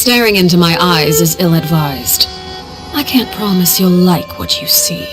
Staring into my eyes is ill-advised. I can't promise you'll like what you see.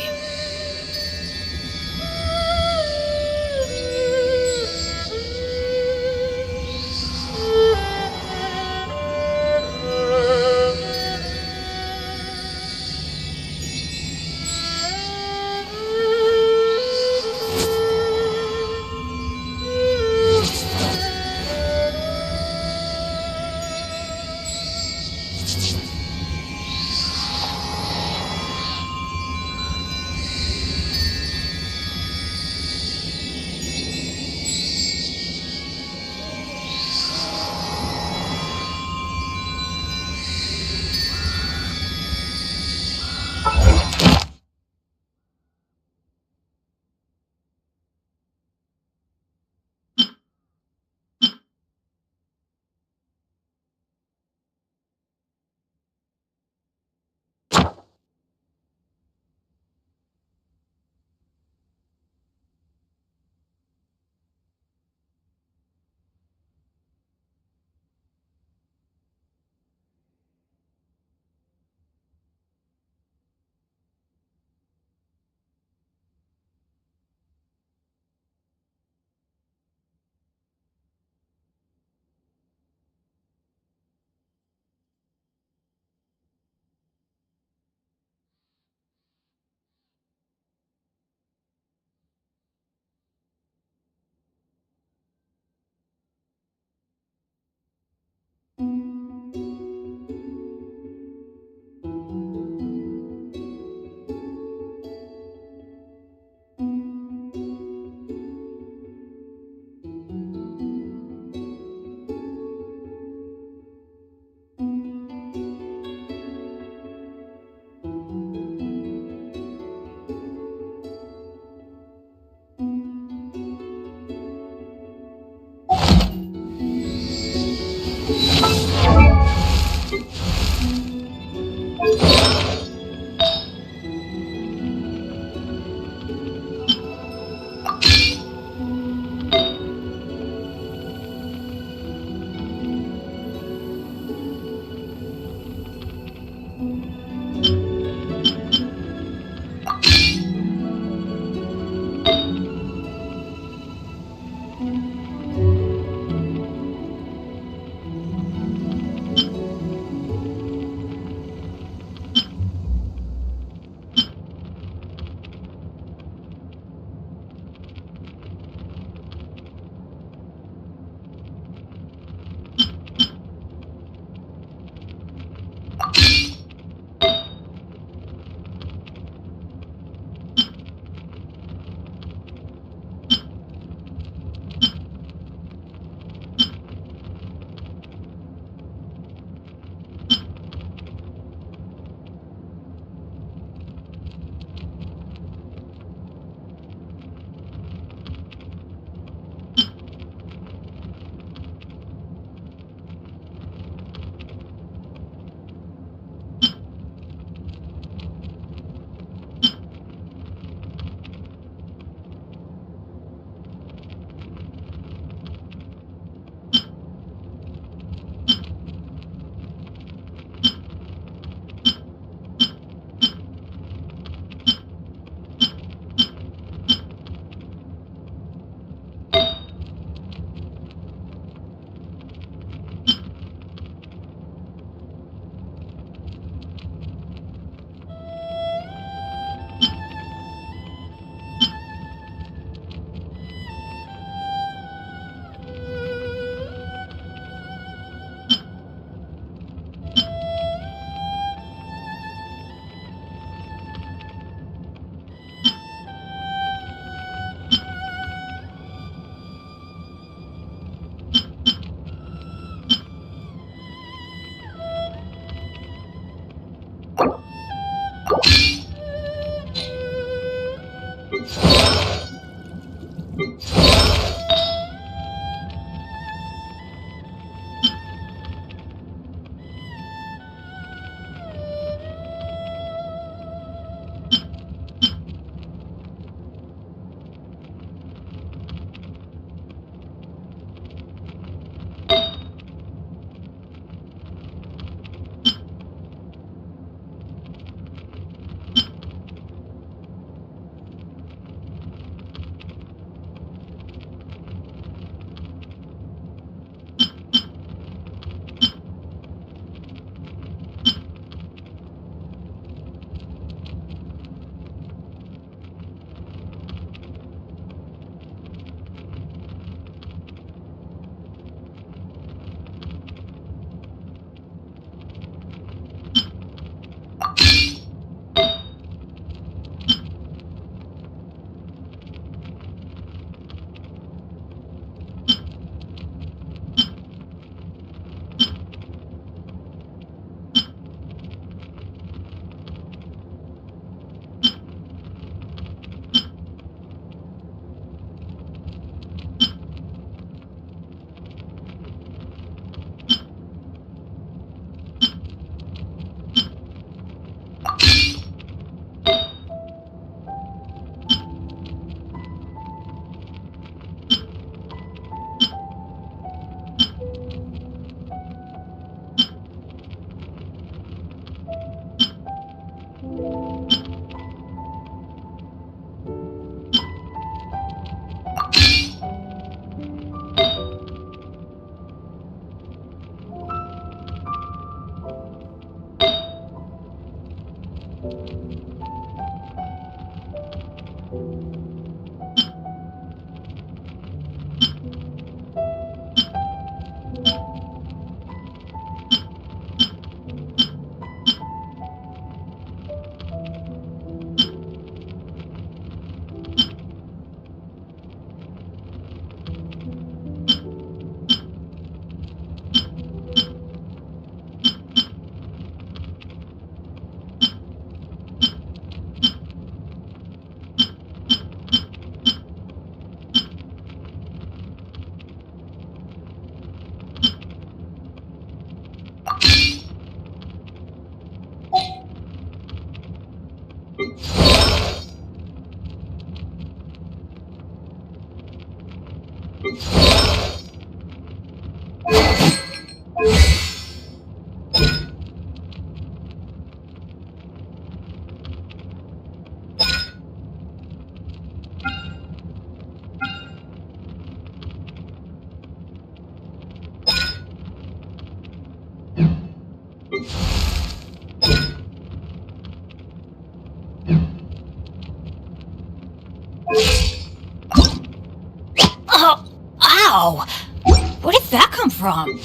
Oh, ow! Where did that come from?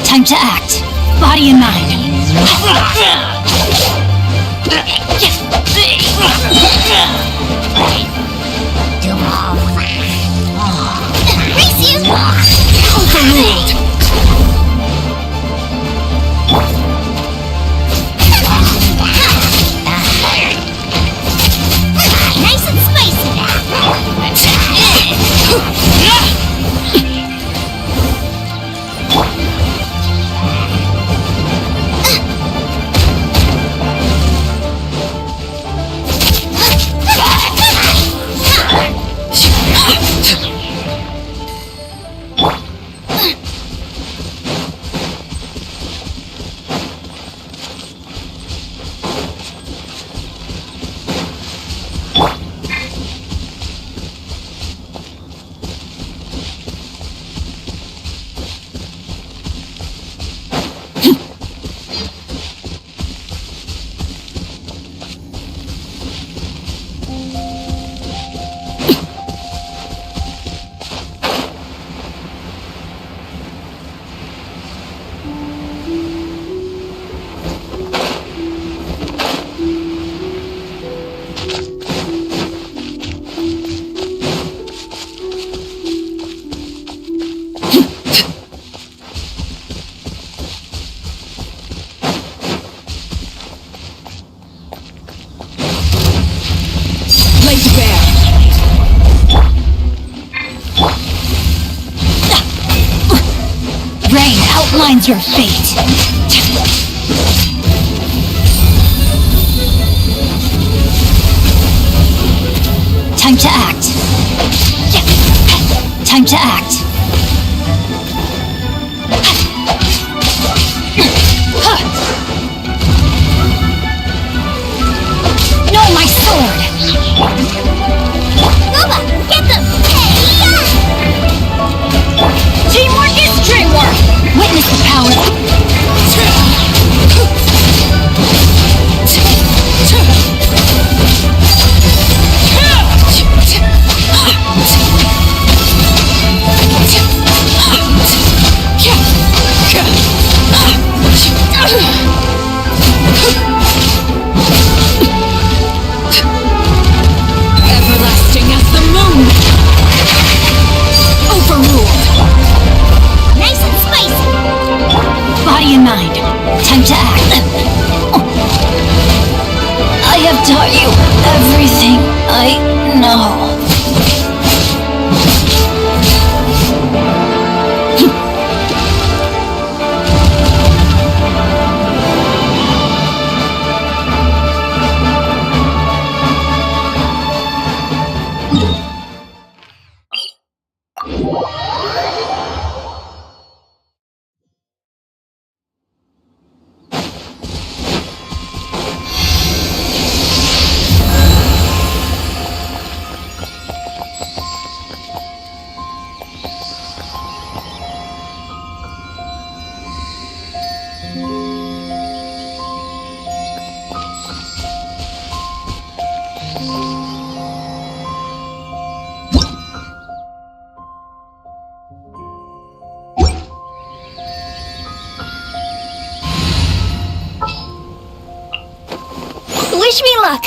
Time to act. Body and mind. Overruled! Nice and spicy now. Rain outlines your fate. Time to act. Time to act. No, my sword! Booba, get them! Teamwork is dreamwork! Witness the power! I know. Wish me luck!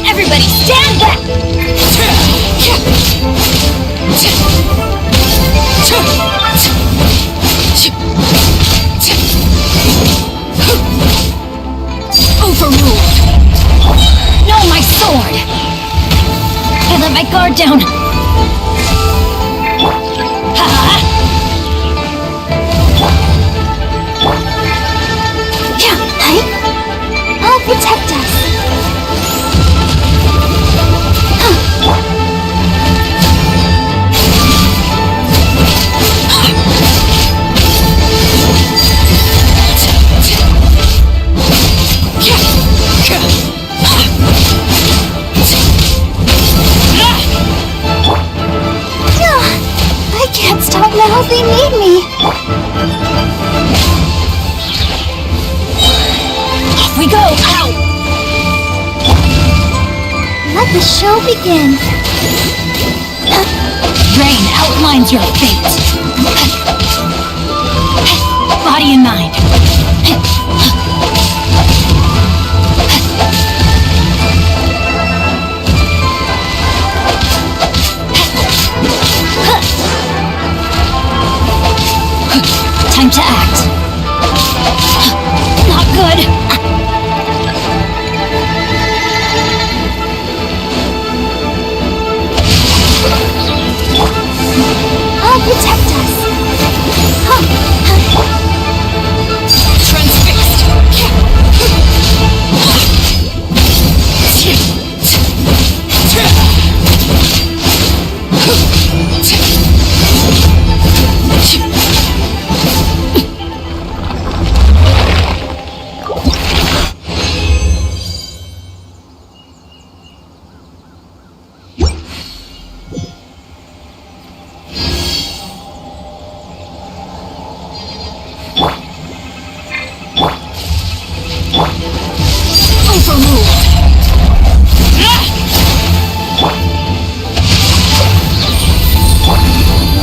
Everybody stand back! Overruled! No, my sword! I let my guard down! Ha! I'll protect us! I can't stop now, they need me! Off we go! Ow! Let the show begin! Rain outlines your fate! Body and mind! Time to act. Not good. I'll protect us. Transfixed.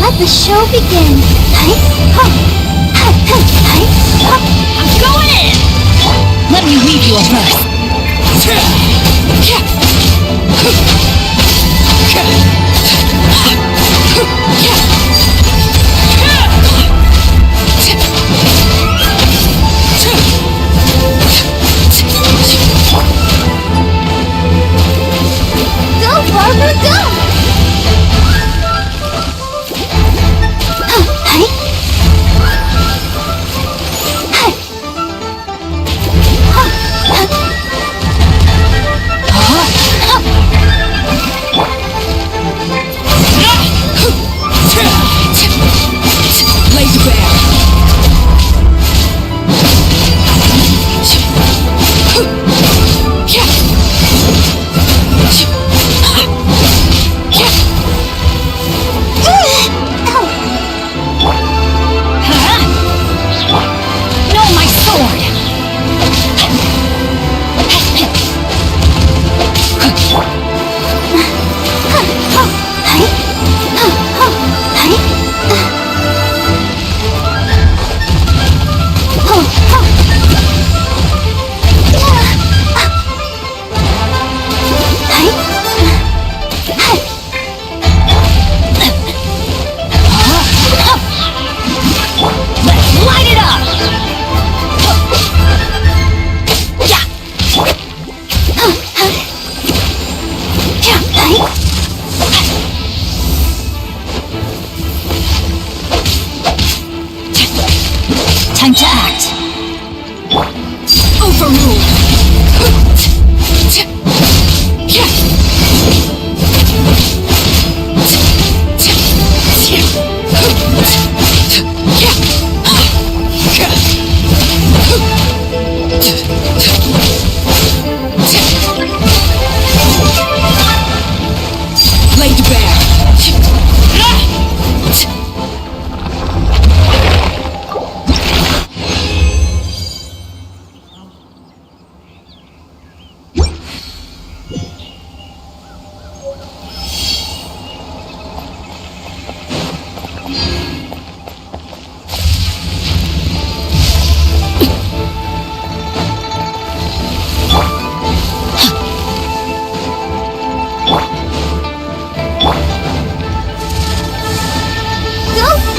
Let the show begin. I'm going in. Let me weave you a verse.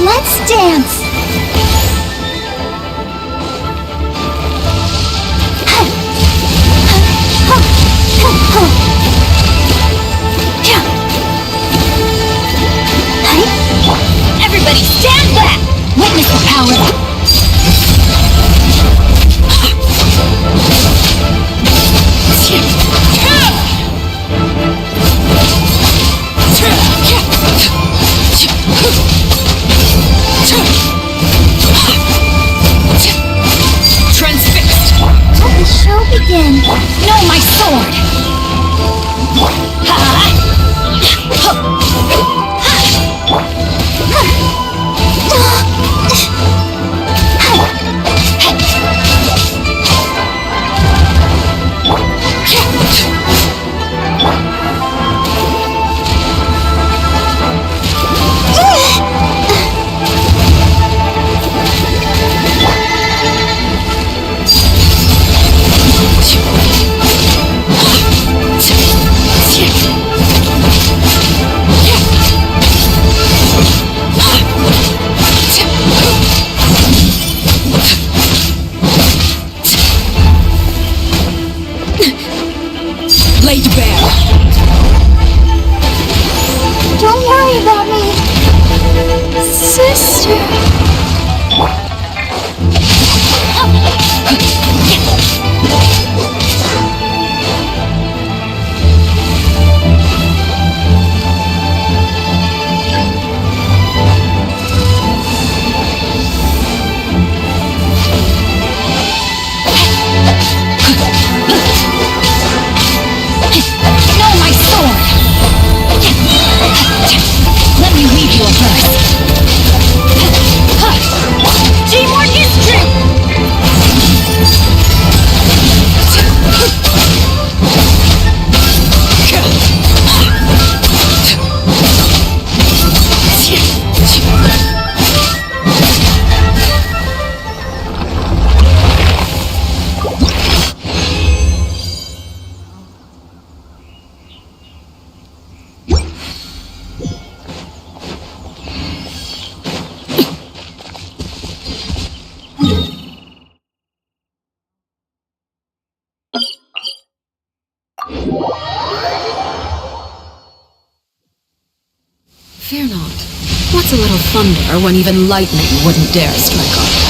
Let's dance! Everybody stand back! Witness the power! Transfixed! Let the show begin! Know my sword! Laid bare. Don't worry about me, sister. Let me weave you a verse. Teamwork is true! Fear not. What's a little thunder when even lightning wouldn't dare strike our path?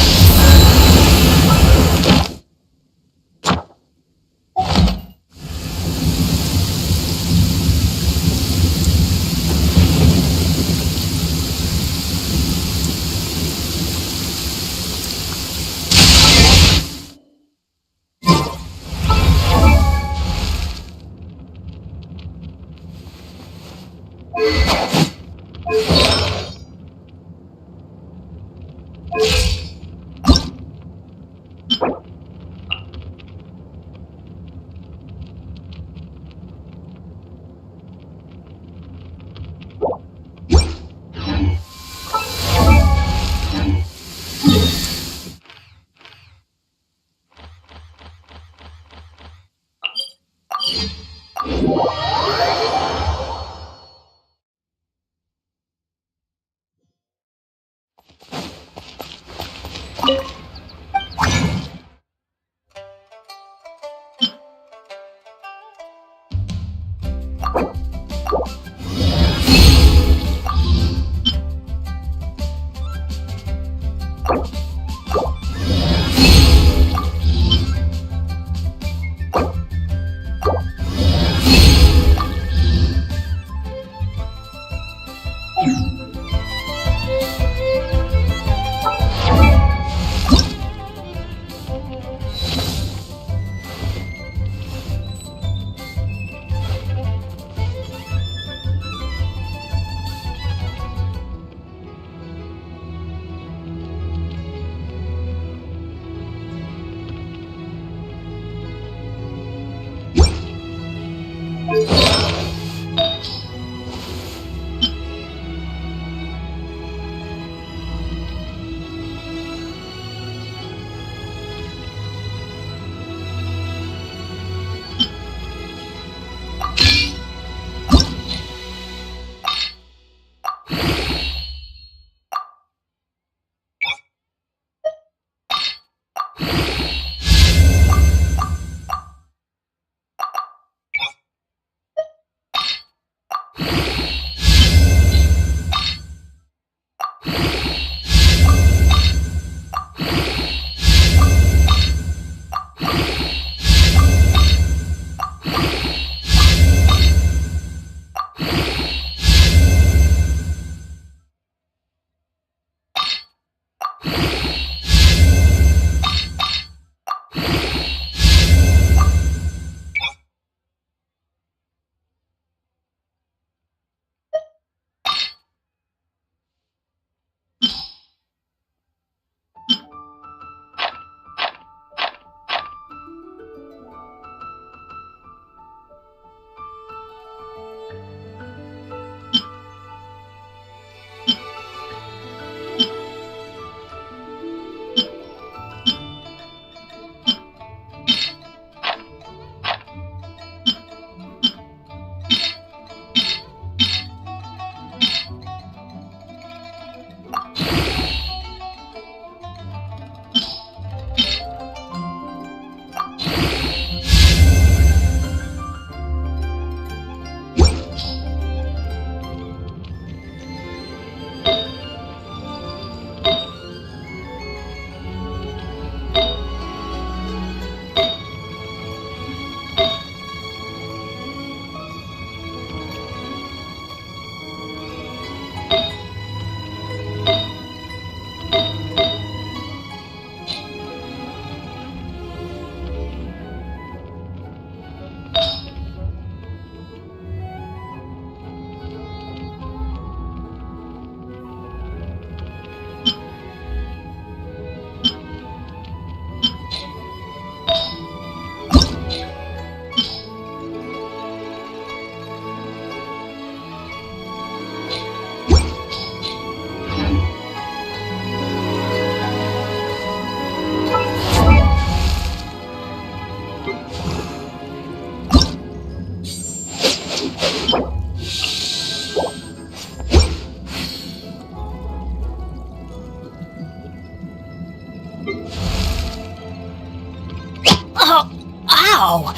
Oh, ow!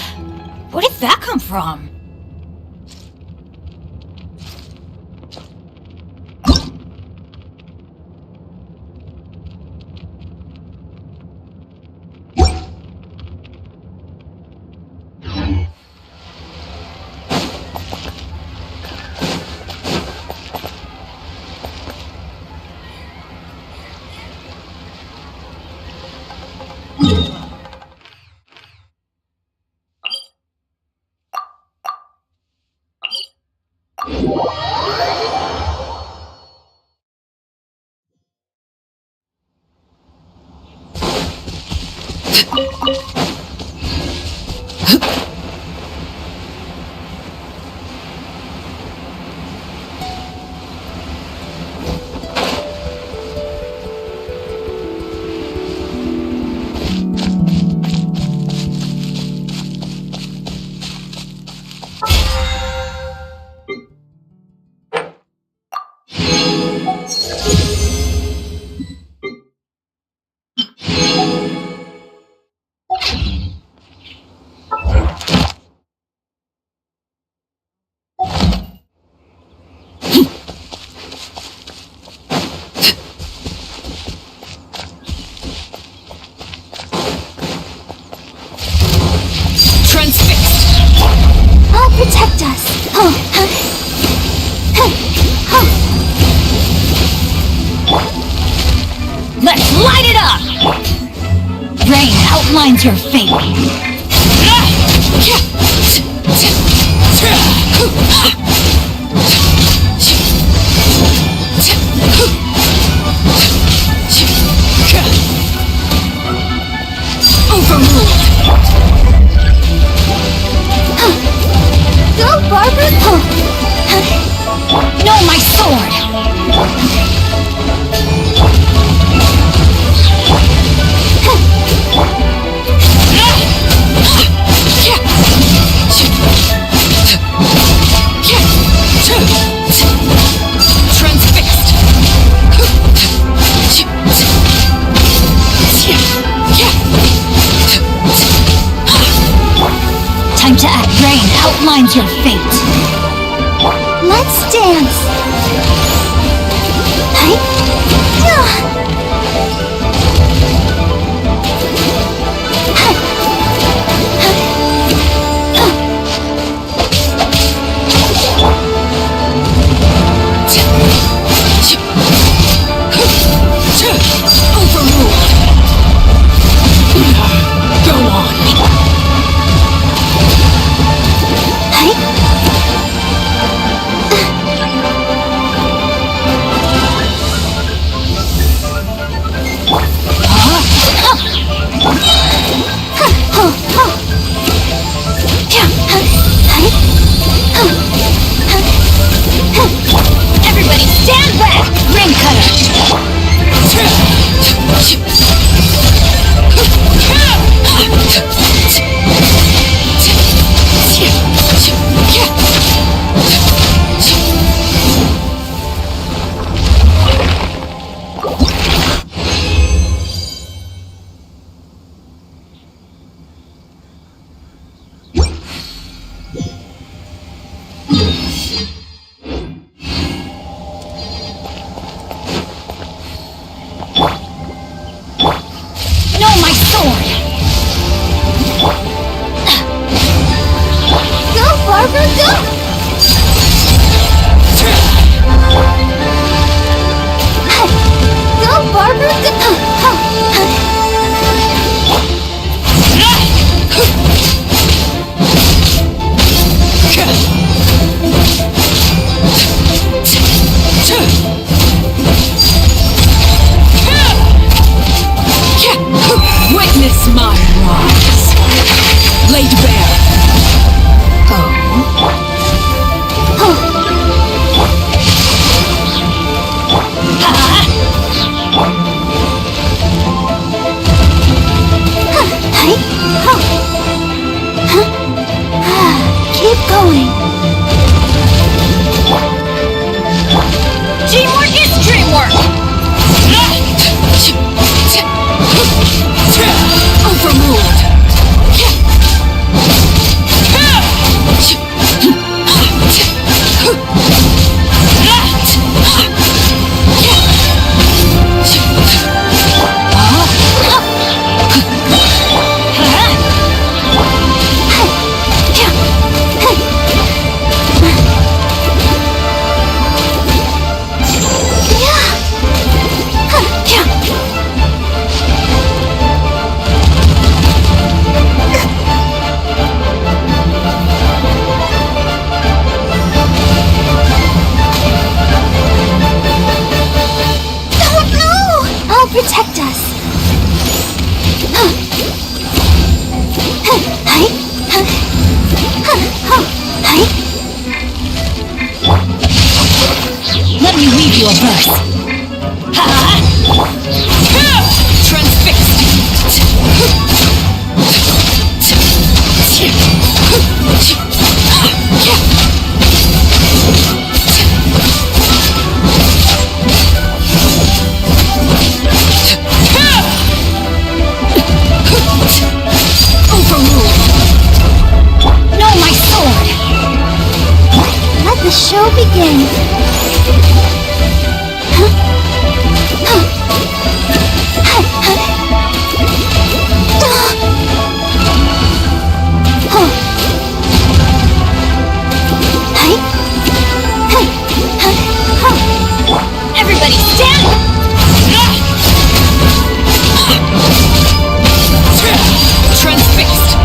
Where did that come from? Protect us! Let's light it up! Rain outlines your fate. Overruled! Go, Barbara! No, my sword! Transfixed! Time to act. Rain outlines your fate. Let's dance! Overruled! Go on! weave you a verse. Ha! Transfixed. Overruled. No, my sword! Let the show begin. Everybody stand! Transfixed!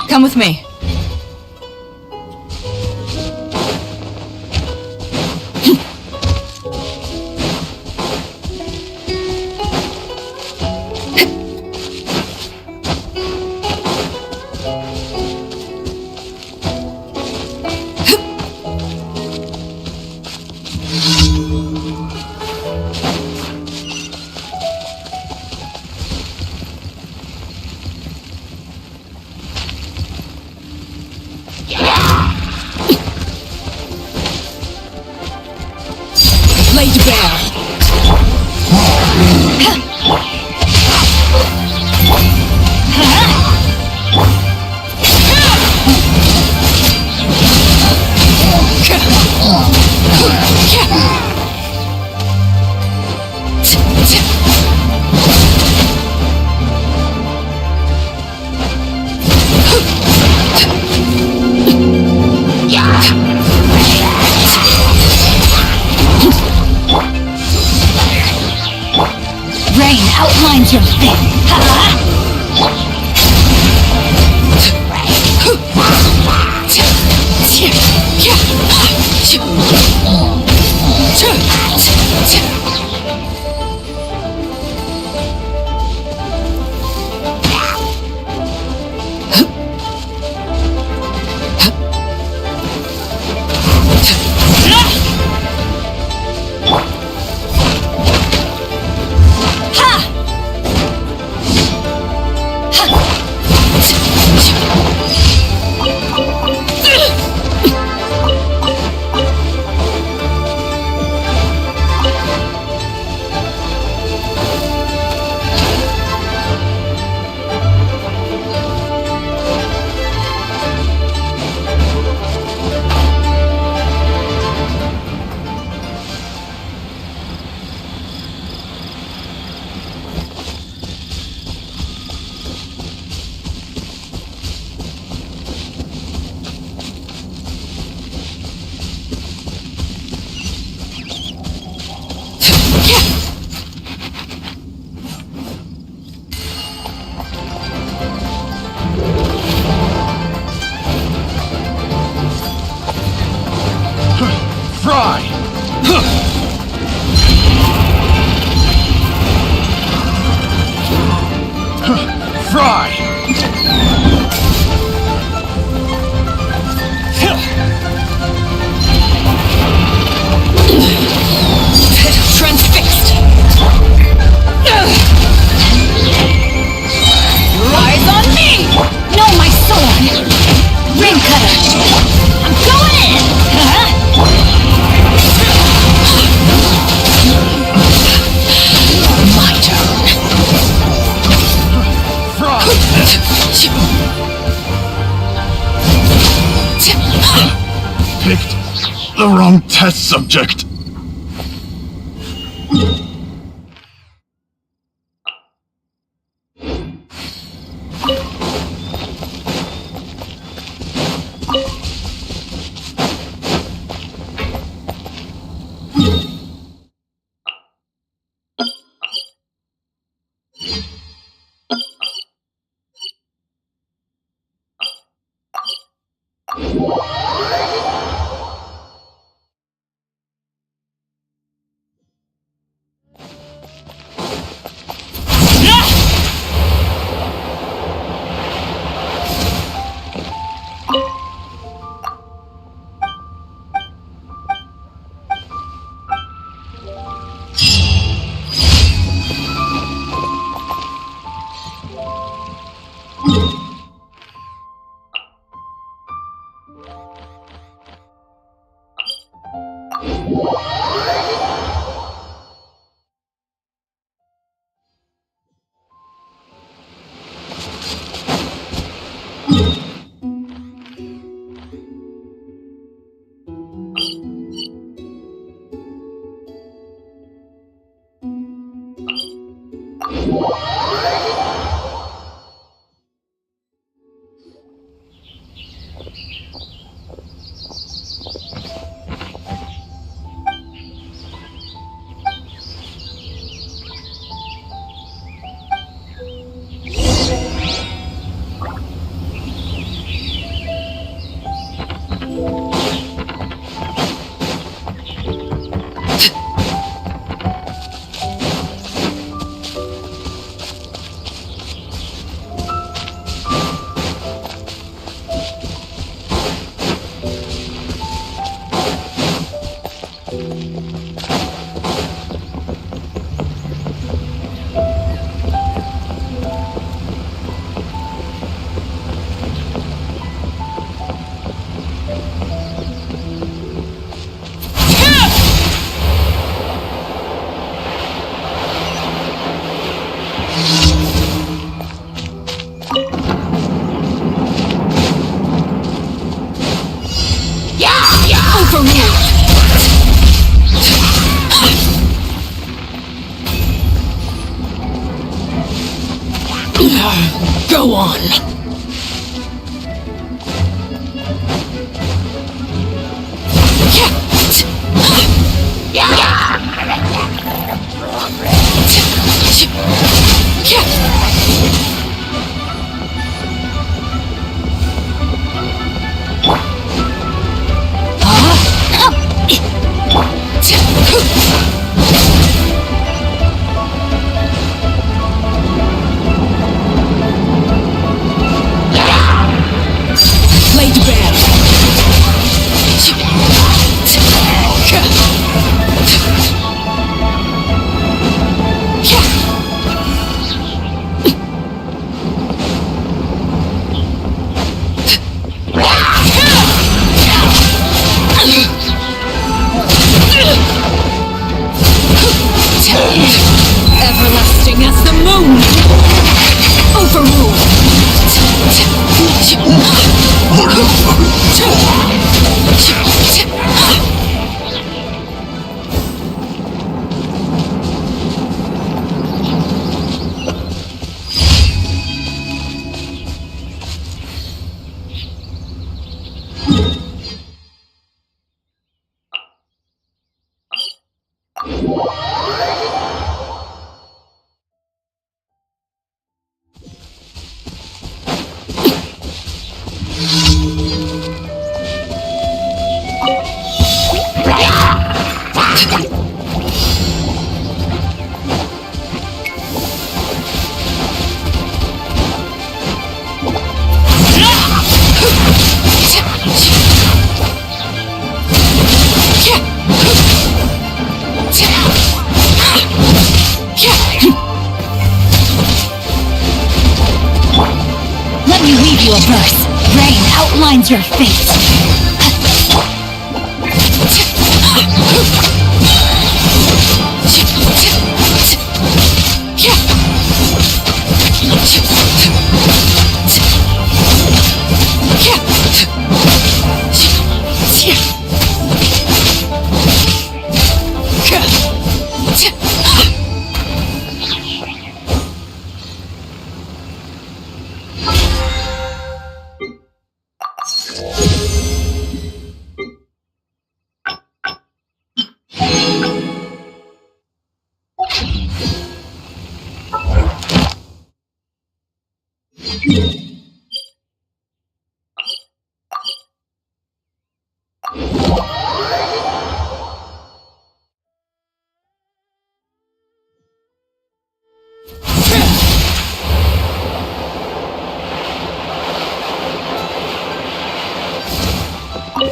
Come with me. laid bare. Rain outlines your thing. Picked the wrong test subject. Go on. Blade bear. Everlasting as the moon. Overruled. Let me weave you a verse. Rain outlines your fate.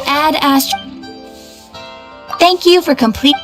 Add Astro. Thank you for complete.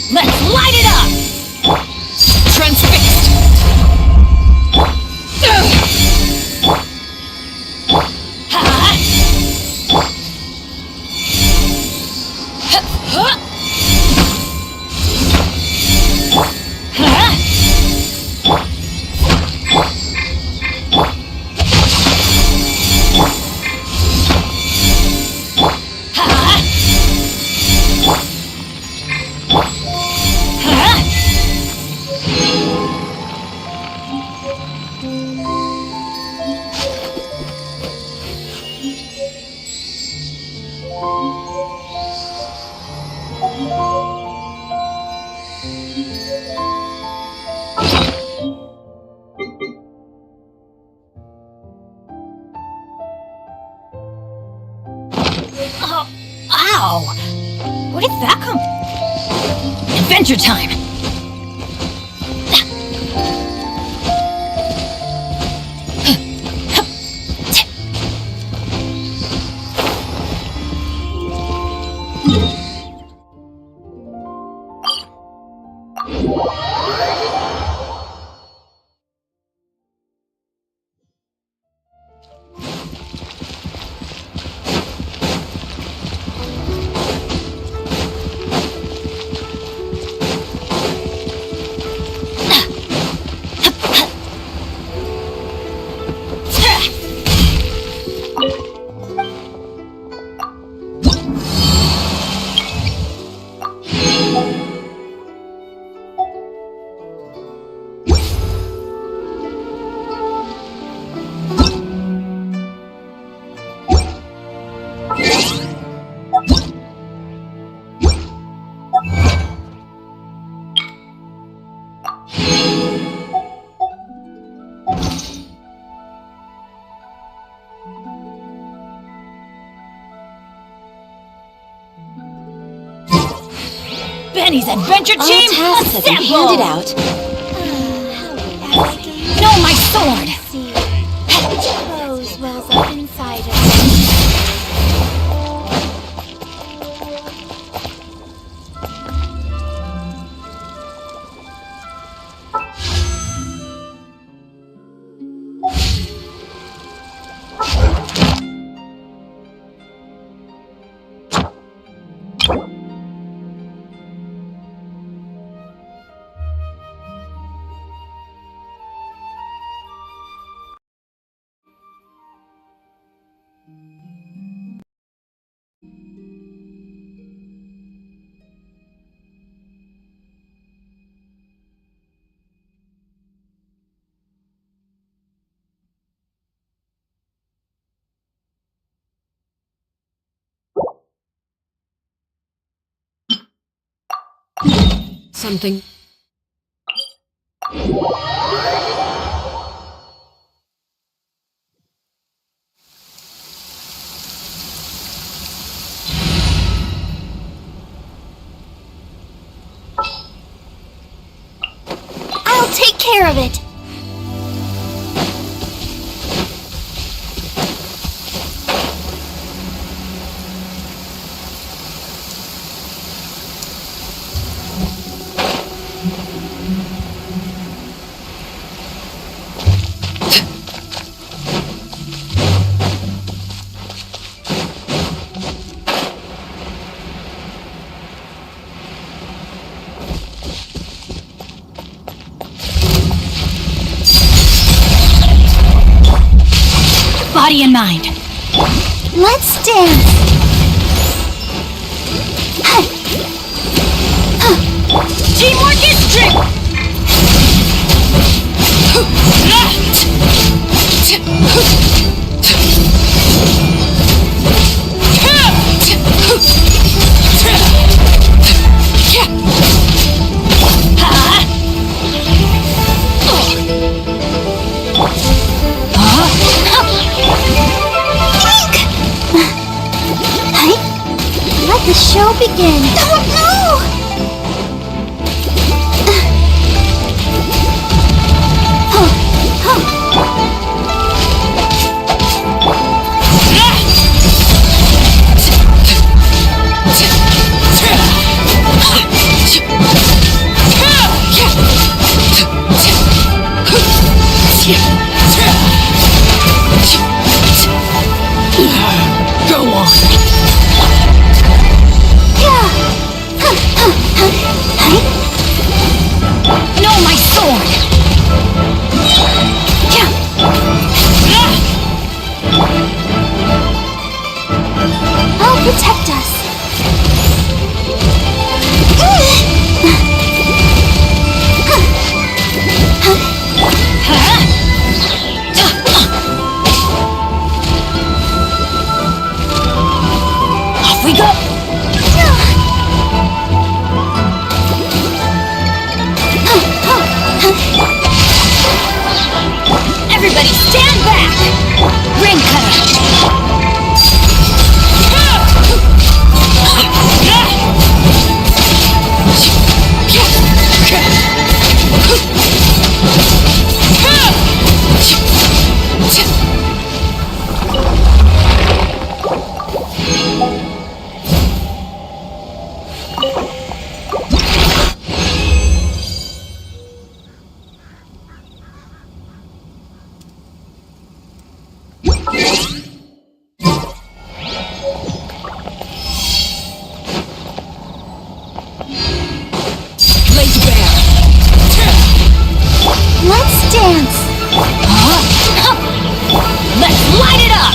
Let's light it up! Transfixed! Oh, ow! Where did that come? Adventure time! Benny's adventure team, All tasks have been assemble! handed out. No, my sword! See, which pose wells up inside of me. Something. I'll take care of it. Body and mind. Let's dance. Teamwork is strength! show begin? Oh no! Go on. No, my sword! I'll protect us. Off we go! Everybody stand back! Ring Let's dance. Let's light it up!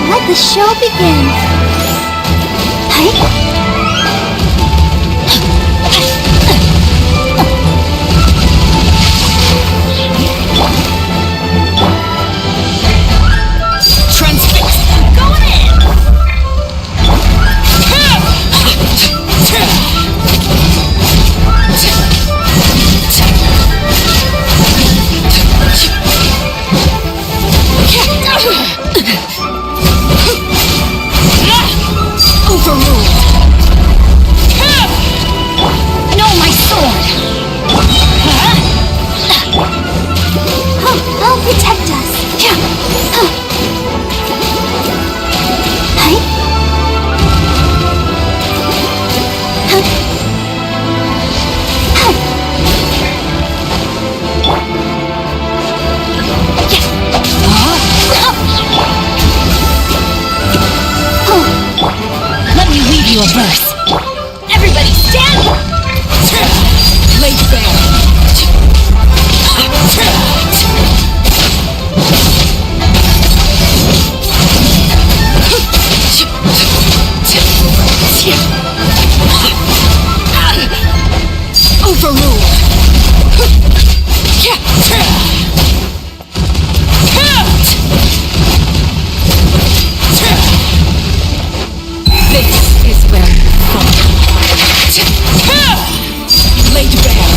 Let the show begin. Transfix! Going in! Overruled. No, my sword! I'll protect us. Let me weave you a verse. Everybody stand! Blade bear. Overruled. This is where you fall. Blade bear.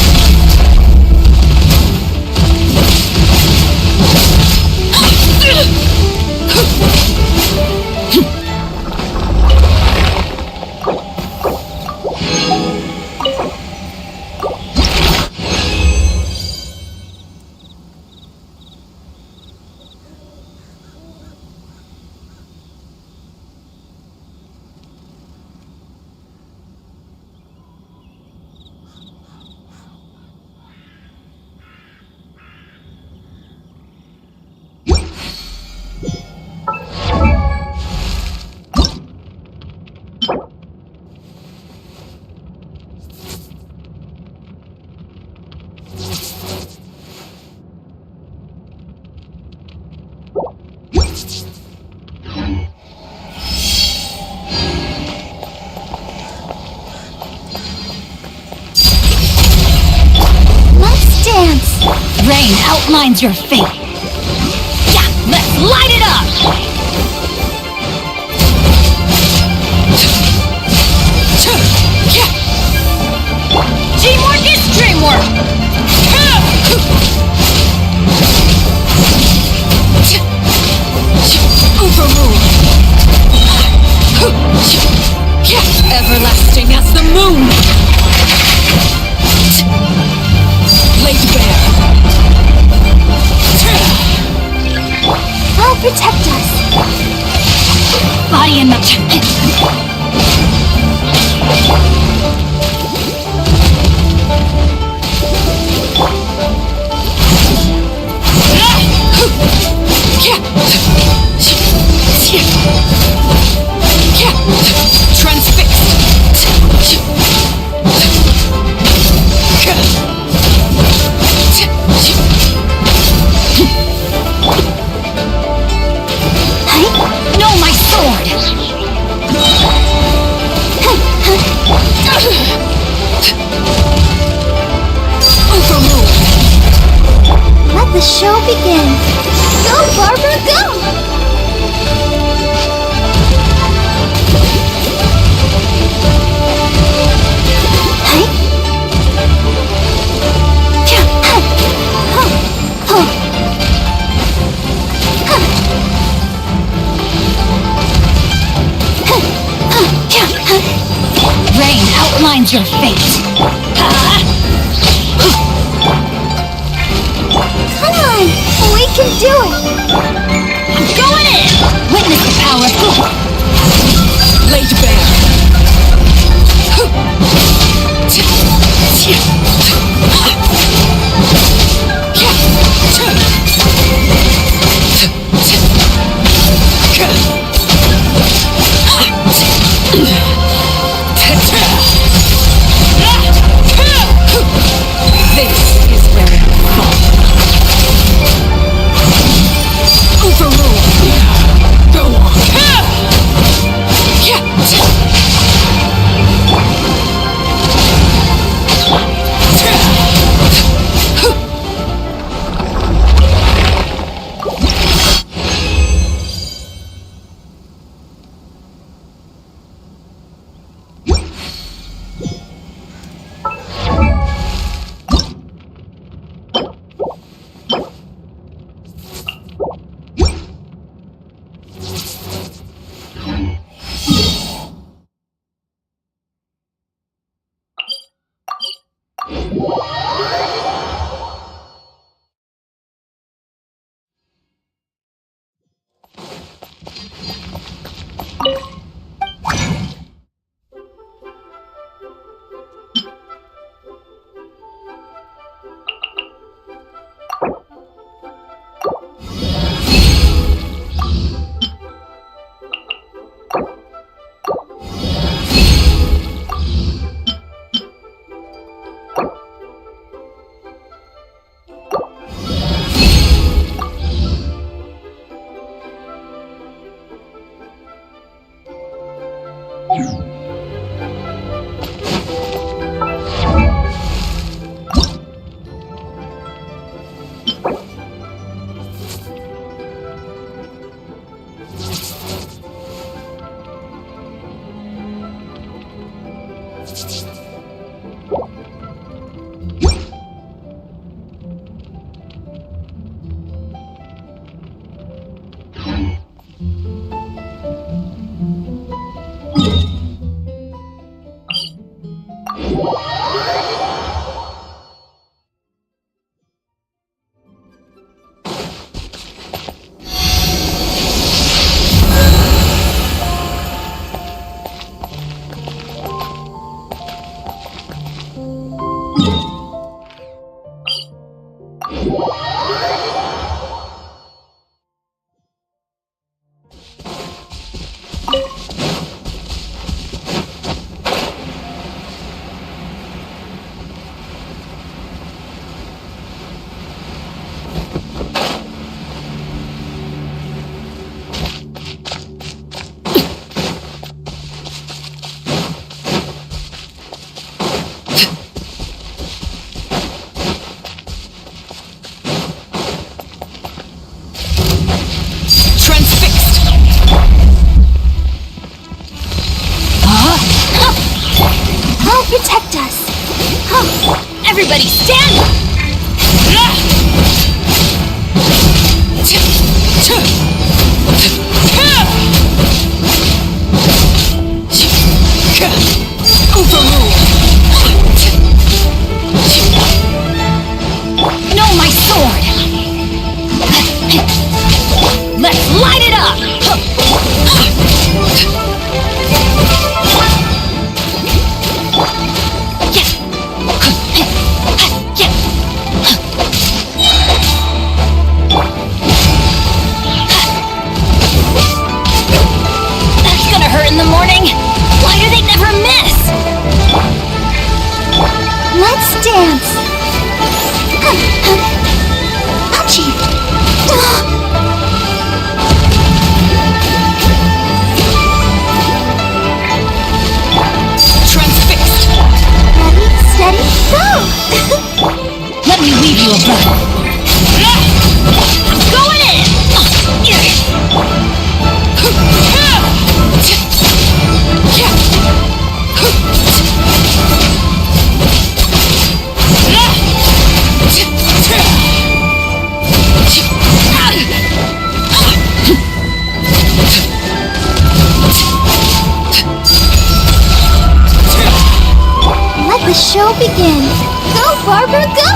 Rain outlines your fate. Yeah, let's light it up! Teamwork is dreamwork! Overruled. Everlasting as the moon. Laid bare. I'll protect us. Body in the... No, my sword! Overruled. Let the show begin. Go, Barbara, go! Rain outlines your fate. Come on, we can do it. I'm going in! Witness the power of... Laid bare. This is where it falls. Overruled. Go on. Everybody stand up! No, my sword! Let's light it up! That's gonna hurt in the morning! Why do they never miss? Let's dance. Ouchie. Transfixed! Ready, steady, go! Let me weave you a bow. I'm going in! Let the show begin. Go, Barbara, go!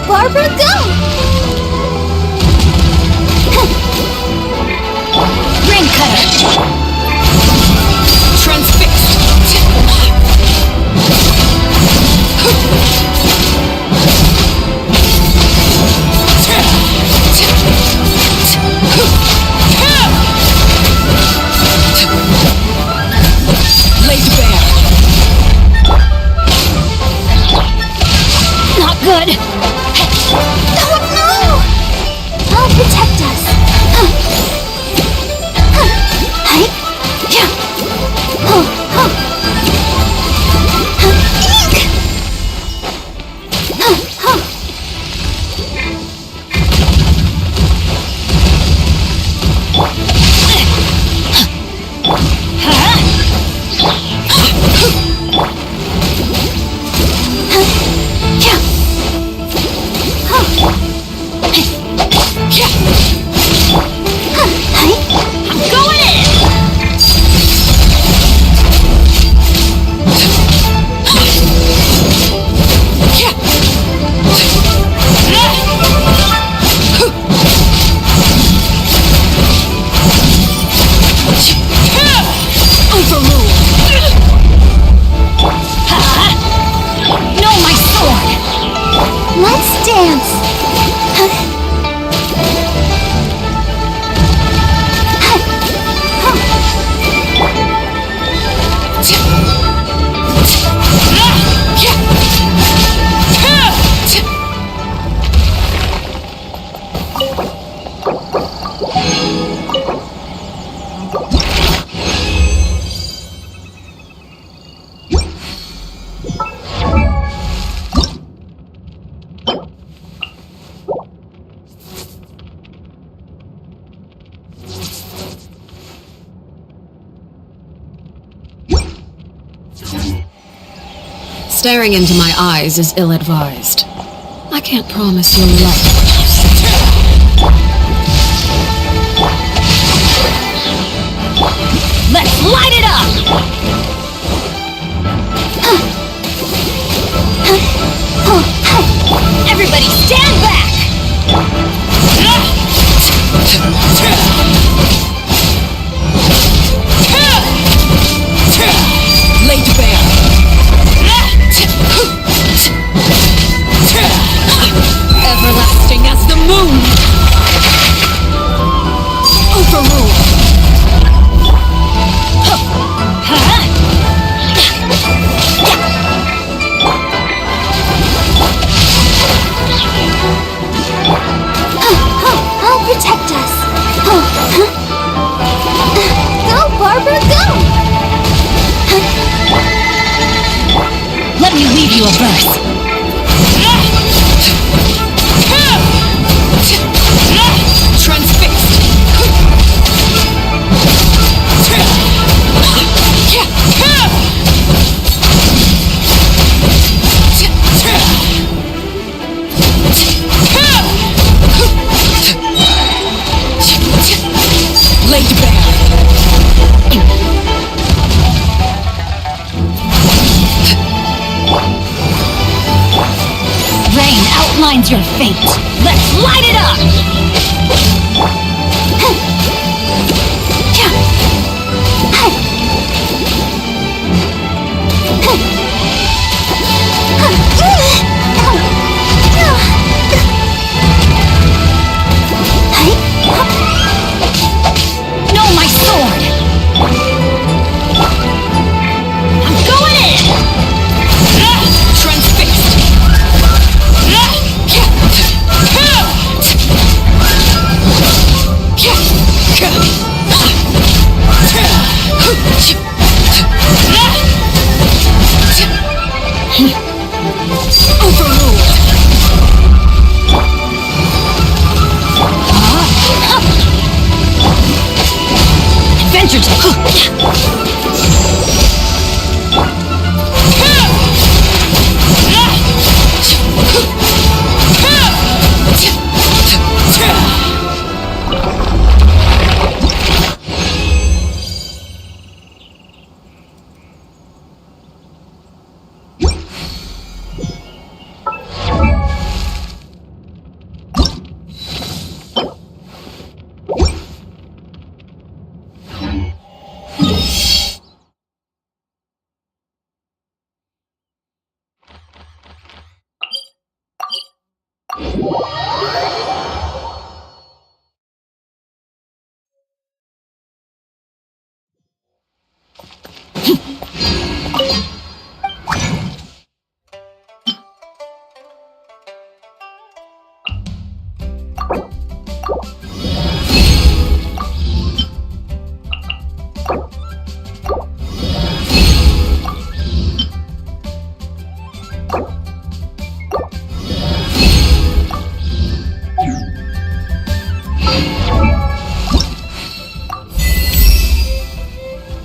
Barbara, go! Rain cutter! Transfixed! Laid bare! Not good! Staring into my eyes is ill-advised. I can't promise you'll like what you see. Let's light it up! Everybody stand back! Laid bare. Everlasting as the moon. Overruled. I'll protect us. Go, Barbara, go! Let me weave you a verse. Transfixed. Laid bare. Rain outlines your fate. Let's light it up! No, my sword! I'm going in! Transfixed. Overruled. Adventure time!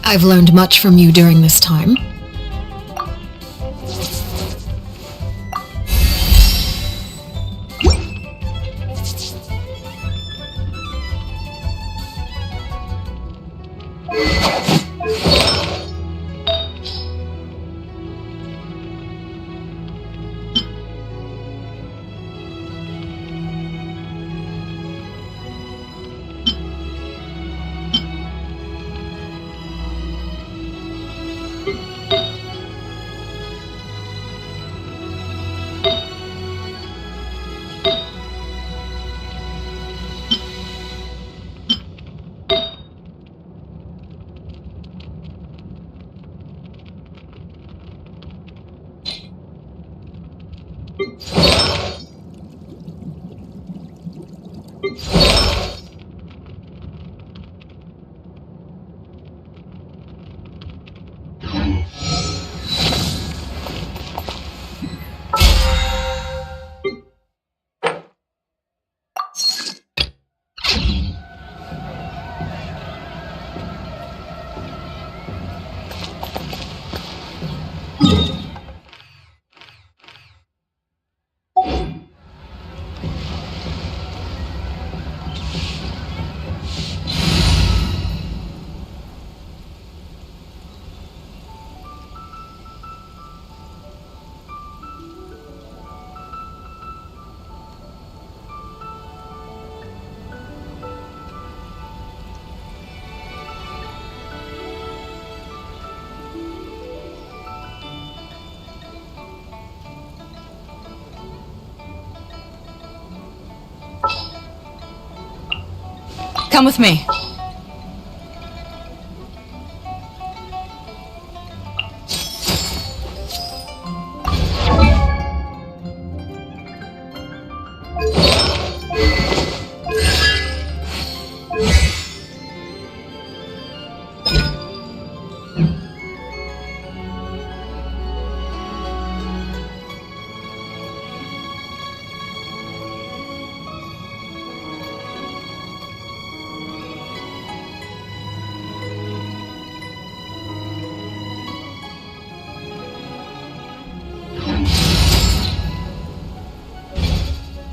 I've learned much from you during this time. Come with me.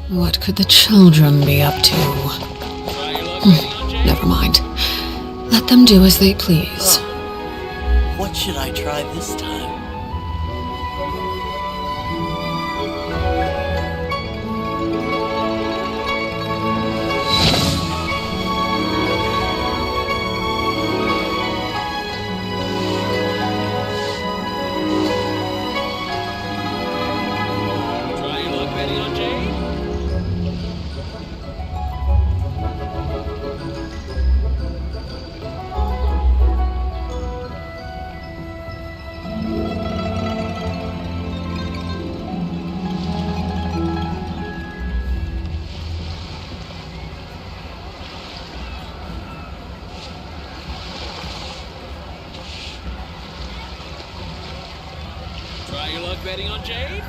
What could the children be up to? Never mind. Let them do as they please. What should I try this time? Try your luck betting on Jade? Try your luck betting on Jade?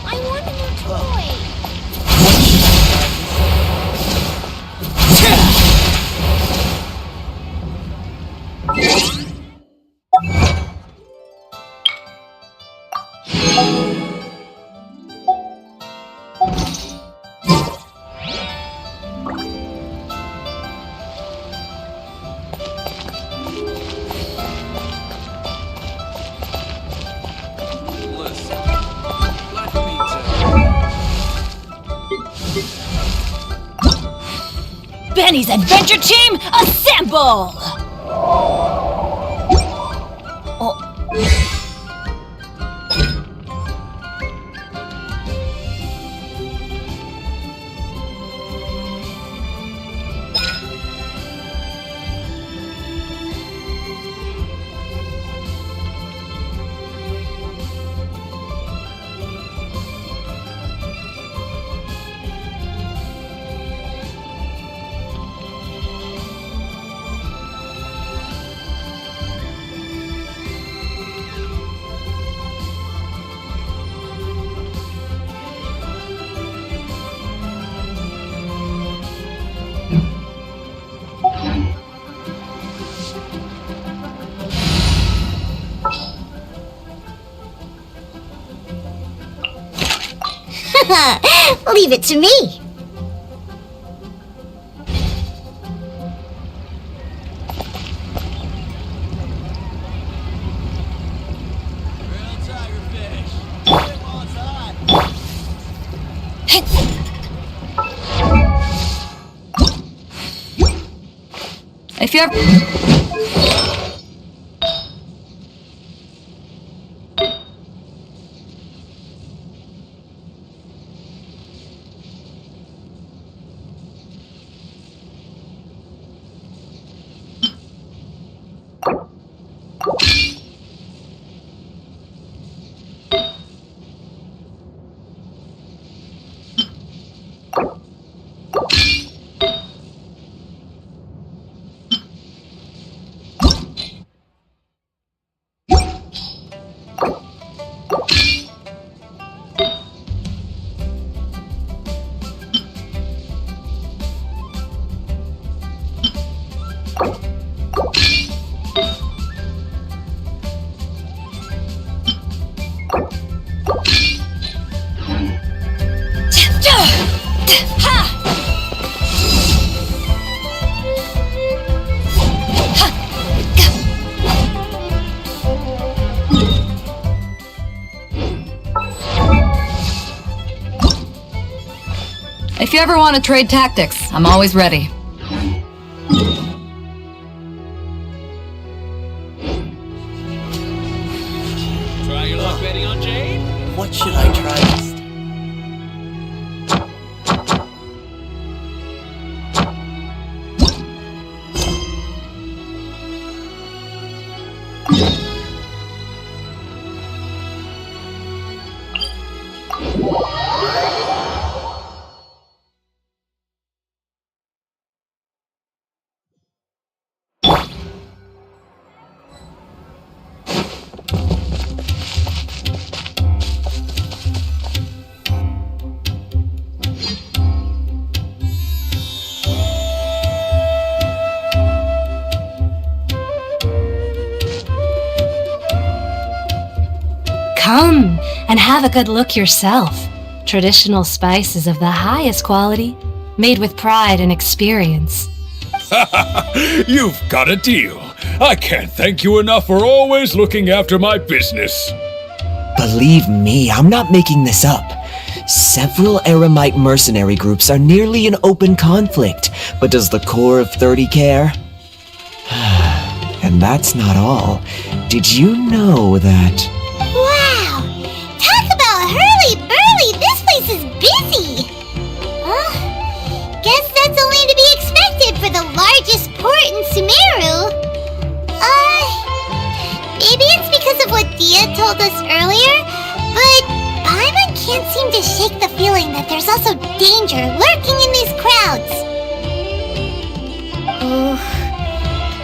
I want a new toy. Listen, let me tell you. Benny's adventure team, assemble! Leave it to me. Real tiger fish. It was hot. If you're... If you ever want to trade tactics, I'm always ready. Try your luck betting on Jade? What should I try this time? Come and have a good look yourself. Traditional spices of the highest quality, made with pride and experience. You've got a deal. I can't thank you enough for always looking after my business. Believe me, I'm not making this up. Several Eremite mercenary groups are nearly in open conflict, but does the core of 30 care? And that's not all. Did you know that... Wow! Talk about hurly-burly! This place is busy! Guess that's only to be expected for the largest port in Sumeru. Maybe it's because of what Dia told us earlier, but Paimon can't seem to shake the feeling that there's also danger lurking in these crowds.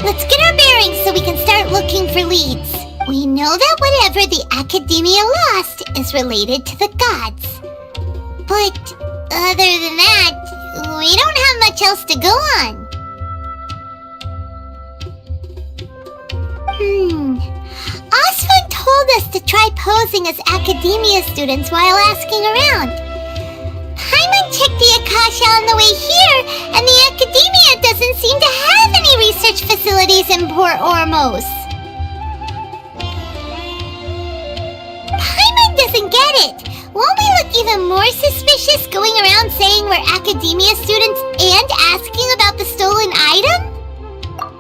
Let's get our bearings so we can start looking for leads. We know that whatever the Academia lost is related to the gods. But other than that, we don't have much else to go on. Osfun told us to try posing as Academia students while asking around. Paimon checked the Akasha on the way here, and the Academia doesn't seem to have any research facilities in Port Ormos. Paimon doesn't get it. Won't we look even more suspicious going around saying we're Academia students and asking about the stolen item?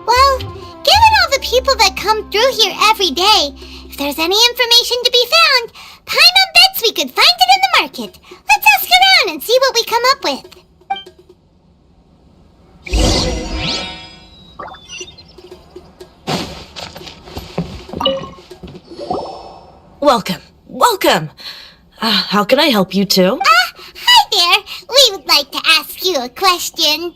Well, given all the people that come through here every day, if there's any information to be found, Paimon bets we could find it in the market. Let's ask around and see what we come up with. Welcome. How can I help you too? Hi there. We would like to ask you a question.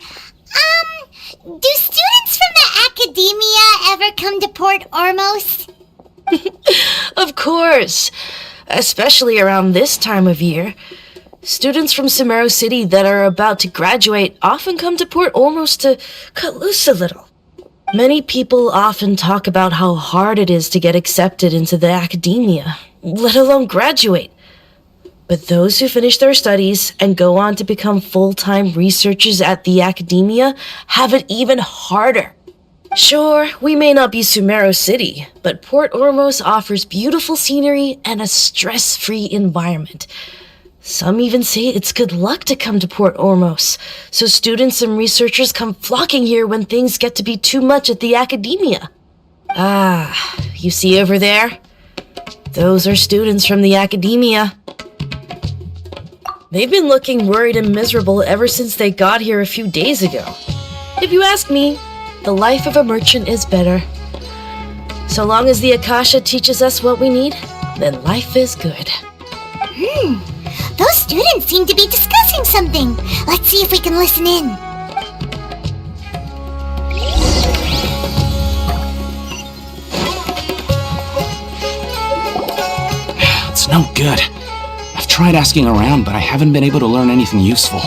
Do students from the Academia ever come to Port Ormos? Of course. Especially around this time of year. Students from Sumeru City that are about to graduate often come to Port Ormos to cut loose a little. Many people often talk about how hard it is to get accepted into the Academia, let alone graduate. But those who finish their studies and go on to become full-time researchers at the Academia have it even harder. Sure, we may not be Sumeru City, but Port Ormos offers beautiful scenery and a stress-free environment. Some even say it's good luck to come to Port Ormos, so students and researchers come flocking here when things get to be too much at the Academia. You see over there? Those are students from the Academia. They've been looking worried and miserable ever since they got here a few days ago. If you ask me, the life of a merchant is better. So long as the Akasha teaches us what we need, then life is good. Those students seem to be discussing something. Let's see if we can listen in. It's no good. I've tried asking around, but I haven't been able to learn anything useful.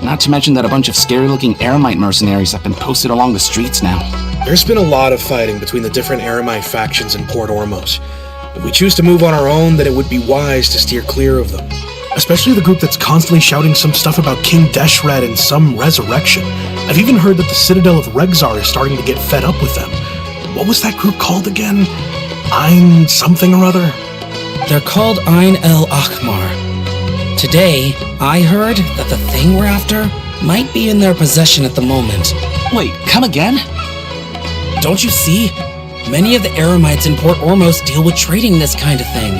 Not to mention that a bunch of scary-looking Eremite mercenaries have been posted along the streets now. There's been a lot of fighting between the different Eremite factions in Port Ormos. If we choose to move on our own, then it would be wise to steer clear of them. Especially the group that's constantly shouting some stuff about King Deshret and some resurrection. I've even heard that the Citadel of Regzar is starting to get fed up with them. What was that group called again? Ein something or other? They're called Ein El Akhmar. Today, I heard that the thing we're after might be in their possession at the moment. Wait, come again? Don't you see? Many of the Eremites in Port Ormos deal with trading this kind of thing.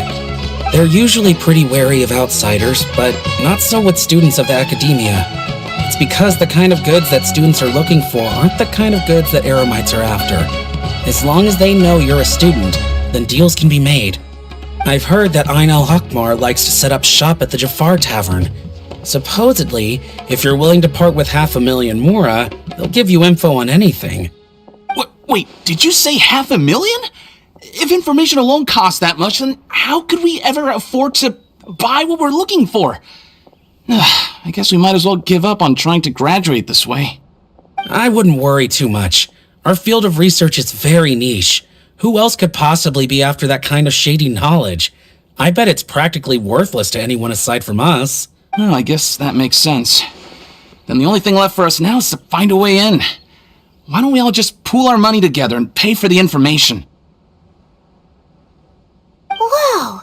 They're usually pretty wary of outsiders, but not so with students of the academia. It's because the kind of goods that students are looking for aren't the kind of goods that Eremites are after. As long as they know you're a student, then deals can be made. I've heard that Ain al-Hakmar likes to set up shop at the Jafar Tavern. Supposedly, if you're willing to part with 500,000 Mora, they'll give you info on anything. Wait, did you say 500,000? If information alone costs that much, then how could we ever afford to buy what we're looking for? I guess we might as well give up on trying to graduate this way. I wouldn't worry too much. Our field of research is very niche. Who else could possibly be after that kind of shady knowledge? I bet it's practically worthless to anyone aside from us. Well, I guess that makes sense. Then the only thing left for us now is to find a way in. Why don't we all just pool our money together and pay for the information? Whoa!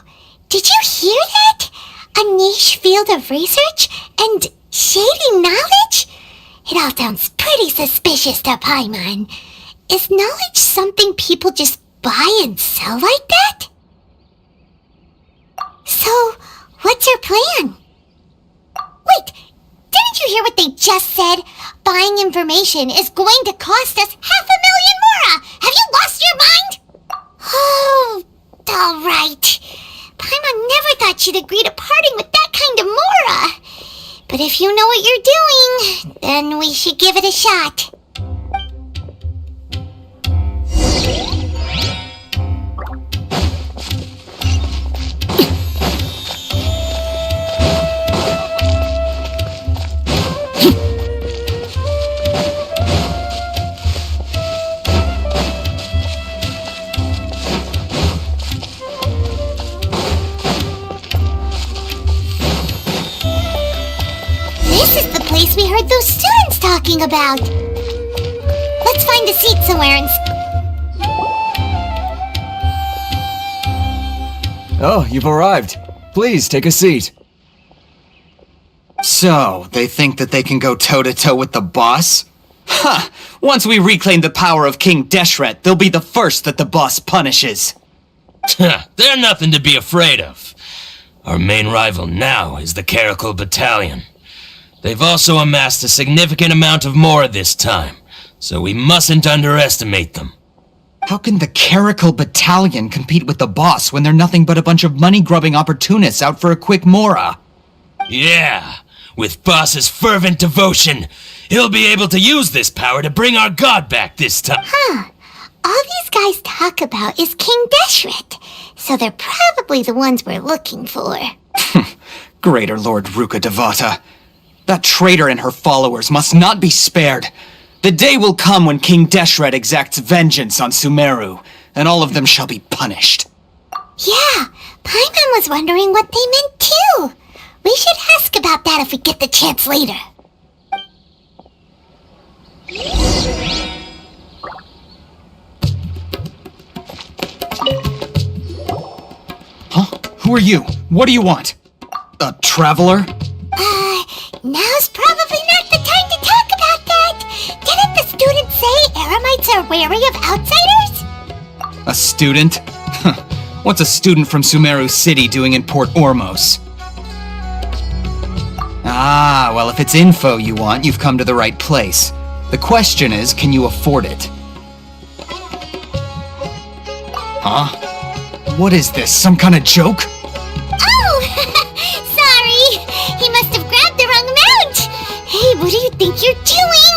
Did you hear that? A niche field of research and shady knowledge? It all sounds pretty suspicious to Paimon. Is knowledge something people just buy and sell like that? So, what's your plan? Wait, didn't you hear what they just said? Buying information is going to cost us 500,000 Mora! Have you lost your mind? Oh, alright. Paimon never thought she'd agree to parting with that kind of Mora. But if you know what you're doing, then we should give it a shot. We heard those students talking about. Let's find a seat somewhere and... Oh, you've arrived. Please, take a seat. So, they think that they can go toe-to-toe with the boss? Ha! Once we reclaim the power of King Deshret, they'll be the first that the boss punishes. They're nothing to be afraid of. Our main rival now is the Caracal Battalion. They've also amassed a significant amount of Mora this time, so we mustn't underestimate them. How can the Caracal Battalion compete with the boss when they're nothing but a bunch of money-grubbing opportunists out for a quick Mora? Yeah, with boss's fervent devotion, he'll be able to use this power to bring our god back this time. Huh. All these guys talk about is King Deshret, so they're probably the ones we're looking for. Greater Lord Ruka Devata. That traitor and her followers must not be spared. The day will come when King Deshret exacts vengeance on Sumeru, and all of them shall be punished. Yeah, Paimon was wondering what they meant too. We should ask about that if we get the chance later. Huh? Who are you? What do you want? A traveler? Now's probably not the time to talk about that! Didn't the students say Eremites are wary of outsiders? A student? What's a student from Sumeru City doing in Port Ormos? Ah, well if it's info you want, you've come to the right place. The question is, can you afford it? Huh? What is this, some kind of joke? Oh! Sorry! He must have grabbed the wrong amount! Hey, what do you think you're doing?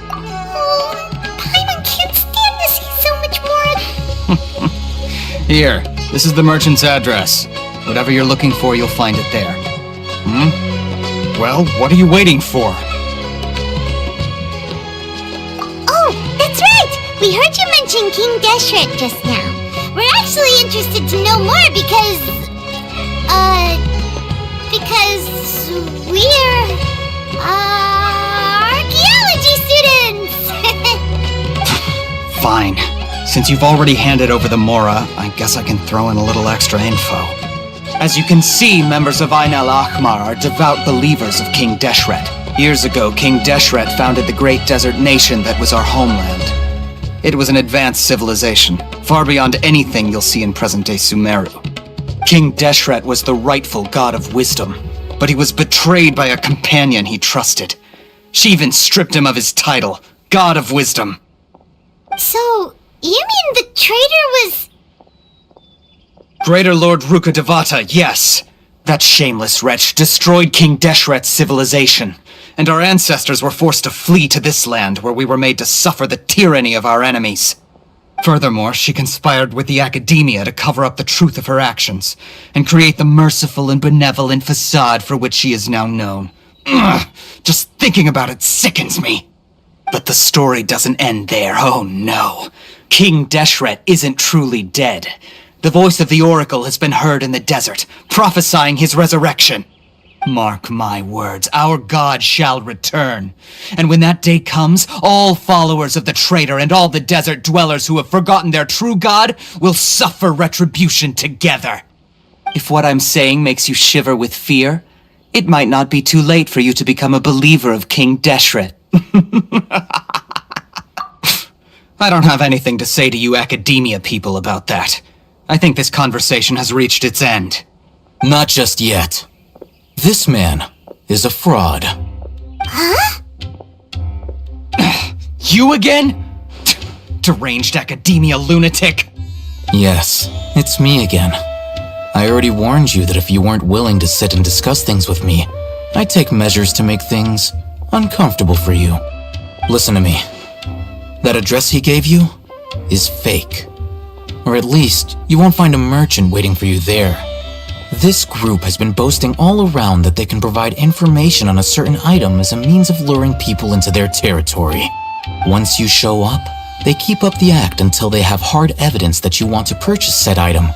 Oh, Paimon can't stand to see so much more. Here, this is the merchant's address. Whatever you're looking for, you'll find it there. Well, what are you waiting for? Oh, that's right! We heard you mention King Deshret just now. We're actually interested to know more because we're, archaeology students! Fine. Since you've already handed over the Mora, I guess I can throw in a little extra info. As you can see, members of Ain al-Ahmar are devout believers of King Deshret. Years ago, King Deshret founded the great desert nation that was our homeland. It was an advanced civilization, far beyond anything you'll see in present-day Sumeru. King Deshret was the rightful god of wisdom, but he was betrayed by a companion he trusted. She even stripped him of his title, God of Wisdom. So, you mean the traitor was... Greater Lord Ruka Devata, yes. That shameless wretch destroyed King Deshret's civilization, and our ancestors were forced to flee to this land where we were made to suffer the tyranny of our enemies. Furthermore, she conspired with the academia to cover up the truth of her actions, and create the merciful and benevolent facade for which she is now known. Ugh, just thinking about it sickens me. But the story doesn't end there, oh no. King Deshret isn't truly dead. The voice of the Oracle has been heard in the desert, prophesying his resurrection. Mark my words, our god shall return. And when that day comes, all followers of the traitor and all the desert dwellers who have forgotten their true god will suffer retribution together. If what I'm saying makes you shiver with fear, it might not be too late for you to become a believer of King Deshret. I don't have anything to say to you academia people about that. I think this conversation has reached its end. Not just yet. This man is a fraud. Huh? You again? Deranged academia lunatic. Yes, it's me again. I already warned you that if you weren't willing to sit and discuss things with me, I'd take measures to make things uncomfortable for you. Listen to me. That address he gave you is fake. Or at least, you won't find a merchant waiting for you there. This group has been boasting all around that they can provide information on a certain item as a means of luring people into their territory. Once you show up, they keep up the act until they have hard evidence that you want to purchase said item.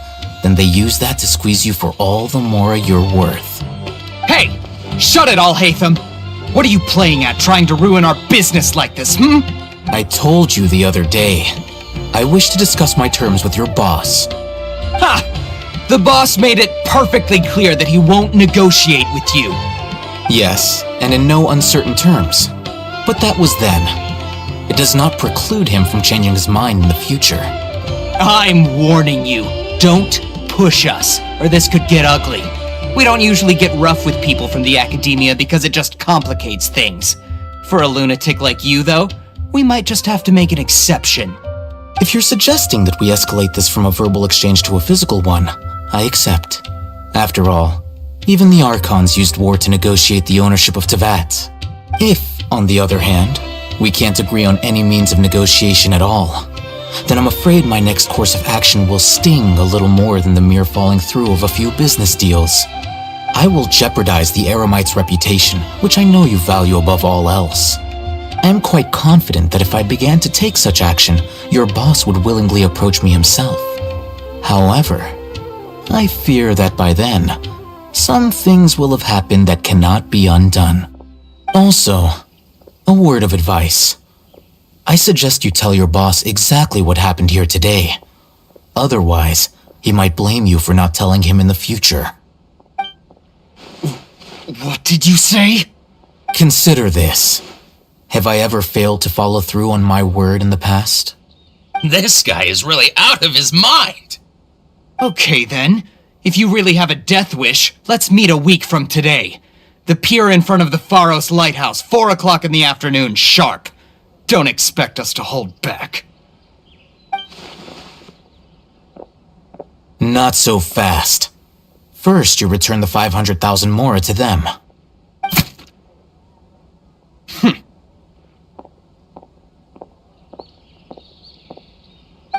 Then they use that to squeeze you for all the more you're worth. Hey! Shut it, Al-Haytham! What are you playing at, trying to ruin our business like this, I told you the other day. I wish to discuss my terms with your boss. Ha! The boss made it perfectly clear that he won't negotiate with you. Yes, and in no uncertain terms. But that was then. It does not preclude him from changing his mind in the future. I'm warning you, don't push us, or this could get ugly. We don't usually get rough with people from the academia because it just complicates things. For a lunatic like you, though, we might just have to make an exception. If you're suggesting that we escalate this from a verbal exchange to a physical one, I accept. After all, even the Archons used war to negotiate the ownership of Teyvat. If, on the other hand, we can't agree on any means of negotiation at all, then I'm afraid my next course of action will sting a little more than the mere falling through of a few business deals. I will jeopardize the Eremite's reputation, which I know you value above all else. I am quite confident that if I began to take such action, your boss would willingly approach me himself. However, I fear that by then, some things will have happened that cannot be undone. Also, a word of advice. I suggest you tell your boss exactly what happened here today. Otherwise, he might blame you for not telling him in the future. What did you say? Consider this. Have I ever failed to follow through on my word in the past? This guy is really out of his mind. Okay then. If you really have a death wish, let's meet a week from today. The pier in front of the Pharos Lighthouse, 4 o'clock in the afternoon, sharp. Don't expect us to hold back. Not so fast. First, you return the 500,000 mora to them.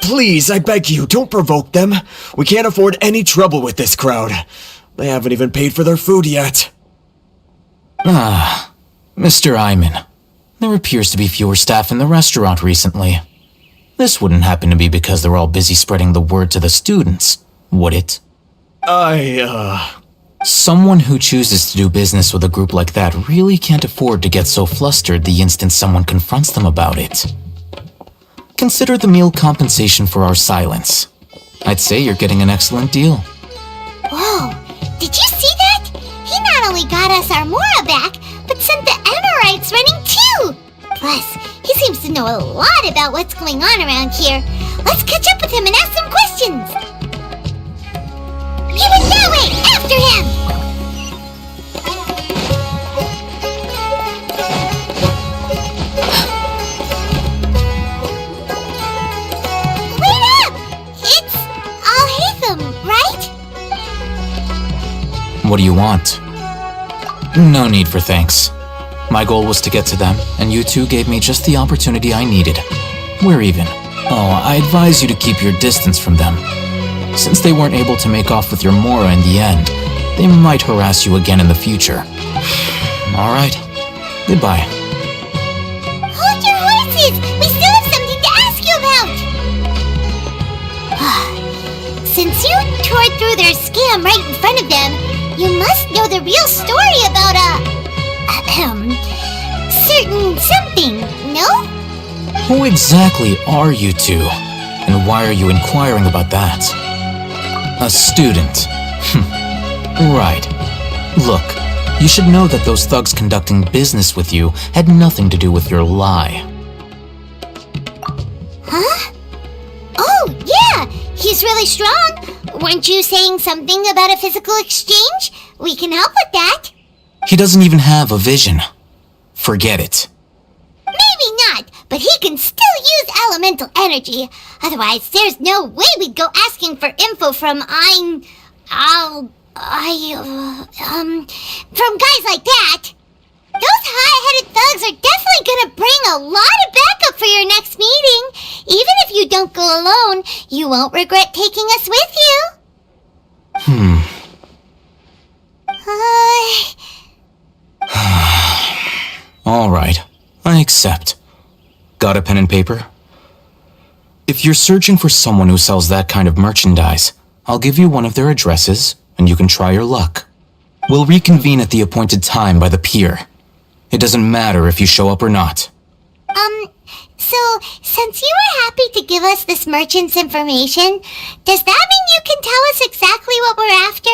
Please, I beg you, don't provoke them. We can't afford any trouble with this crowd. They haven't even paid for their food yet. Ah, Mr. Iman. There appears to be fewer staff in the restaurant recently. This wouldn't happen to be because they're all busy spreading the word to the students, would it? Someone who chooses to do business with a group like that really can't afford to get so flustered the instant someone confronts them about it. Consider the meal compensation for our silence. I'd say you're getting an excellent deal. Whoa, Did you see that? He not only got us our Mora back, but sent the Emerites running too! Plus, he seems to know a lot about what's going on around here. Let's catch up with him and ask some questions! He went that way! After him! Wait up! It's Alhaitham, right? What do you want? No need for thanks. My goal was to get to them, and you two gave me just the opportunity I needed. We're even. Oh, I advise you to keep your distance from them. Since they weren't able to make off with your Mora in the end, they might harass you again in the future. Alright. Goodbye. Hold your horses! We still have something to ask you about! Since you tore through their scam right in front of them, you must know the real story about certain something, no? Who exactly are you two? And why are you inquiring about that? A student. Right. Look, you should know that those thugs conducting business with you had nothing to do with your lie. Huh? Oh, yeah! He's really strong! Weren't you saying something about a physical exchange? We can help with that. He doesn't even have a vision. Forget it. Maybe not, but he can still use elemental energy. Otherwise, there's no way we'd go asking for info from from guys like that. Those high-headed thugs are definitely gonna bring a lot of backup for your next meeting. Even if you don't go alone, you won't regret taking us with you. Alright, I accept. Got a pen and paper? If you're searching for someone who sells that kind of merchandise, I'll give you one of their addresses, and you can try your luck. We'll reconvene at the appointed time by the pier. It doesn't matter if you show up or not. So, since you were happy to give us this merchant's information, does that mean you can tell us exactly what we're after?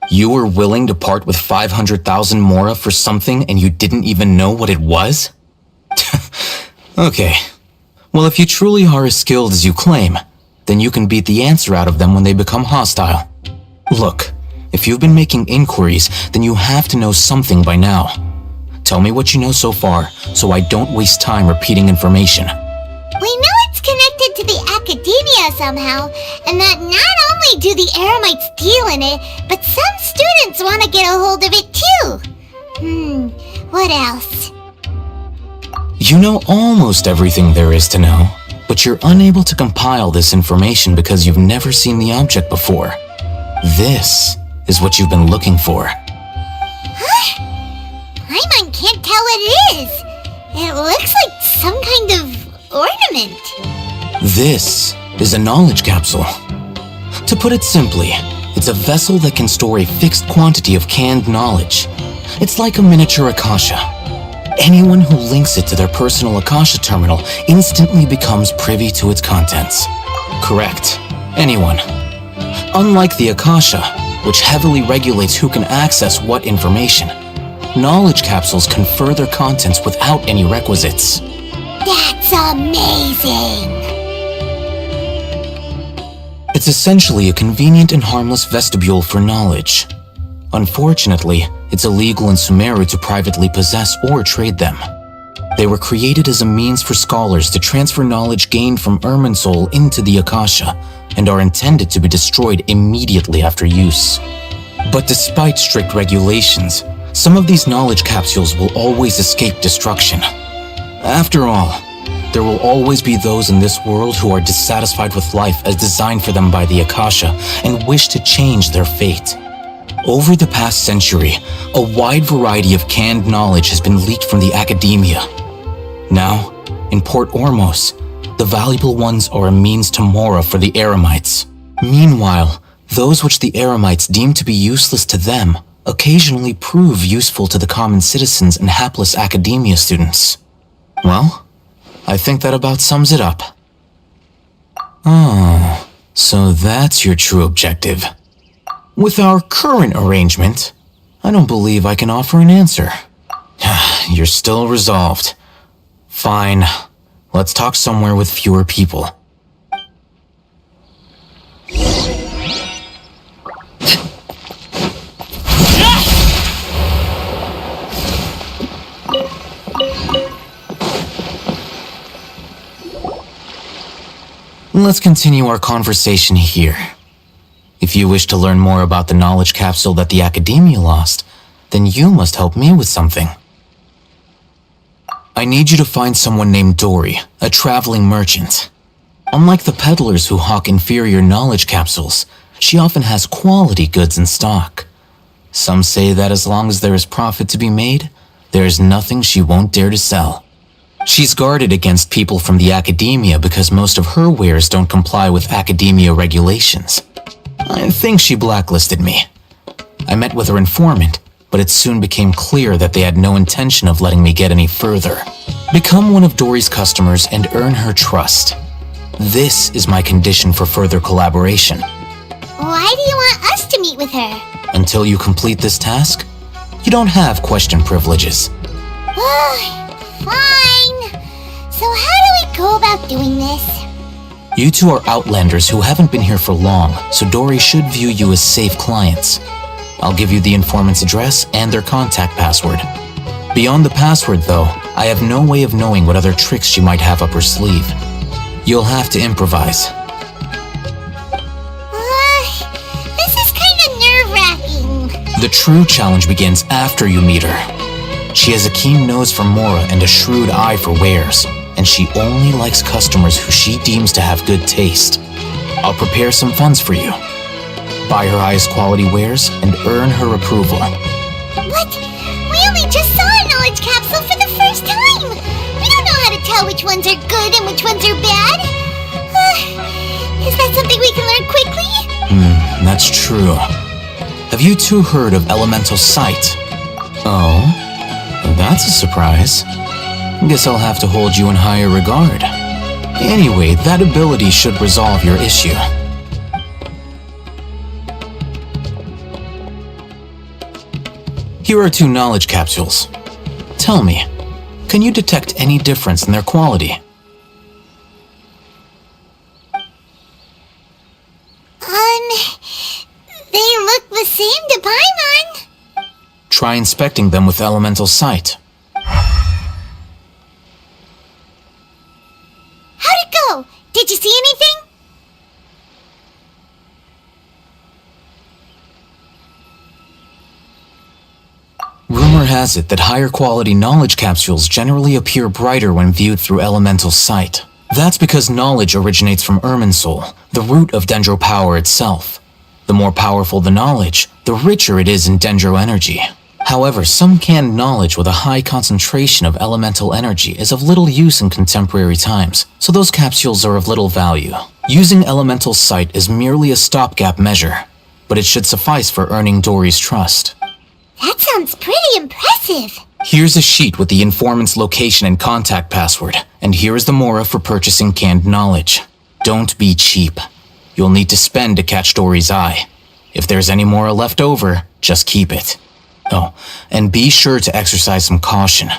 You were willing to part with 500,000 Mora for something and you didn't even know what it was? Okay. Well, if you truly are as skilled as you claim, then you can beat the answer out of them when they become hostile. Look, if you've been making inquiries, then you have to know something by now. Tell me what you know so far, so I don't waste time repeating information. We know it's connected to the academia somehow, and that not only do the Eremites deal in it, but some students want to get a hold of it too. What else? You know almost everything there is to know, but you're unable to compile this information because you've never seen the object before. This is what you've been looking for. Huh? Paimon can't tell what it is. It looks like some kind of ornament. This is a knowledge capsule. To put it simply, it's a vessel that can store a fixed quantity of canned knowledge. It's like a miniature Akasha. Anyone who links it to their personal Akasha terminal instantly becomes privy to its contents. Correct. Anyone. Unlike the Akasha, which heavily regulates who can access what information, knowledge capsules confer their contents without any requisites. That's amazing! It's essentially a convenient and harmless vestibule for knowledge. Unfortunately, it's illegal in Sumeru to privately possess or trade them. They were created as a means for scholars to transfer knowledge gained from Irminsul into the Akasha, and are intended to be destroyed immediately after use. But despite strict regulations, some of these knowledge capsules will always escape destruction. After all, there will always be those in this world who are dissatisfied with life as designed for them by the Akasha and wish to change their fate. Over the past century, a wide variety of canned knowledge has been leaked from the academia. Now, in Port Ormos, the valuable ones are a means to Mora for the Eremites. Meanwhile, those which the Eremites deem to be useless to them occasionally prove useful to the common citizens and hapless academia students. Well, I think that about sums it up. Oh, so that's your true objective. With our current arrangement, I don't believe I can offer an answer. You're still resolved. Fine. Let's talk somewhere with fewer people. Let's continue our conversation here. If you wish to learn more about the knowledge capsule that the Academia lost, then you must help me with something. I need you to find someone named Dory, a traveling merchant. Unlike the peddlers who hawk inferior knowledge capsules, she often has quality goods in stock. Some say that as long as there is profit to be made, there is nothing she won't dare to sell. She's guarded against people from the Academia because most of her wares don't comply with Academia regulations. I think she blacklisted me. I met with her informant, but it soon became clear that they had no intention of letting me get any further. Become one of Dory's customers and earn her trust. This is my condition for further collaboration. Why do you want us to meet with her? Until you complete this task, you don't have question privileges. Fine. So how do we go about doing this? You two are outlanders who haven't been here for long, so Dory should view you as safe clients. I'll give you the informant's address and their contact password. Beyond the password, though, I have no way of knowing what other tricks she might have up her sleeve. You'll have to improvise. This is kinda nerve-wracking. The true challenge begins after you meet her. She has a keen nose for Mora and a shrewd eye for wares, and she only likes customers who she deems to have good taste. I'll prepare some funds for you. Buy her highest quality wares and earn her approval. What? We only just saw a knowledge capsule for the first time! We don't know how to tell which ones are good and which ones are bad. Is that something we can learn quickly? That's true. Have you two heard of elemental sight? Oh? That's a surprise. Guess I'll have to hold you in higher regard. Anyway, that ability should resolve your issue. Here are 2 knowledge capsules. Tell me, can you detect any difference in their quality? They look the same to Paimon. Try inspecting them with elemental sight. How'd it go? Did you see anything? Rumor has it that higher quality knowledge capsules generally appear brighter when viewed through elemental sight. That's because knowledge originates from Irminsul, the root of Dendro power itself. The more powerful the knowledge, the richer it is in Dendro energy. However, some canned knowledge with a high concentration of elemental energy is of little use in contemporary times, so those capsules are of little value. Using elemental sight is merely a stopgap measure, but it should suffice for earning Dory's trust. That sounds pretty impressive. Here's a sheet with the informant's location and contact password, and here is the mora for purchasing canned knowledge. Don't be cheap. You'll need to spend to catch Dory's eye. If there's any mora left over, just keep it. Oh, and be sure to exercise some caution.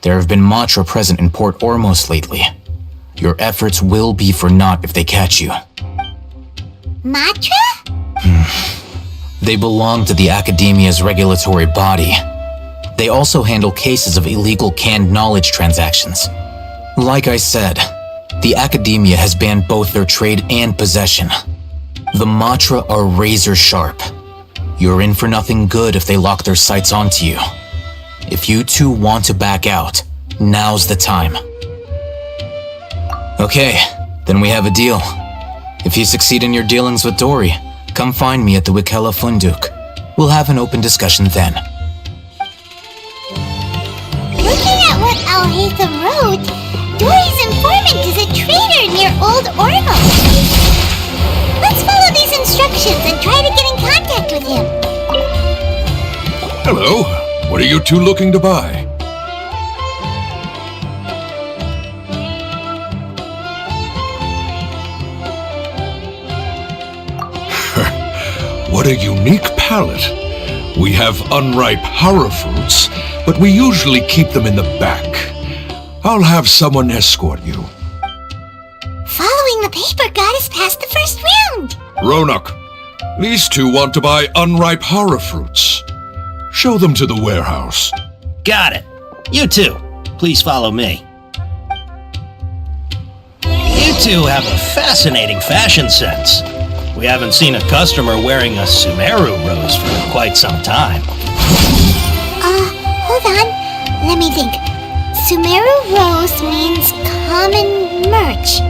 There have been Matra present in Port Ormos lately. Your efforts will be for naught if they catch you. Matra? They belong to the Academia's regulatory body. They also handle cases of illegal canned knowledge transactions. Like I said, the Academia has banned both their trade and possession. The Matra are razor sharp. You're in for nothing good if they lock their sights onto you. If you two want to back out, now's the time. Okay, then we have a deal. If you succeed in your dealings with Dory, come find me at the Wikela Funduk. We'll have an open discussion then. Looking at what Al-Haytham wrote, Dory's informant is a traitor near Old Ormos. Let's follow these instructions and try to get in contact with him. Hello. What are you two looking to buy? What What a unique palette. We have unripe hara fruits, but we usually keep them in the back. I'll have someone escort you. Following the paper got us past the first round. Ronak, these two want to buy unripe hara fruits. Show them to the warehouse. Got it. You two, please follow me. You two have a fascinating fashion sense. We haven't seen a customer wearing a Sumeru rose for quite some time. Hold on. Let me think. Sumeru rose means common merch.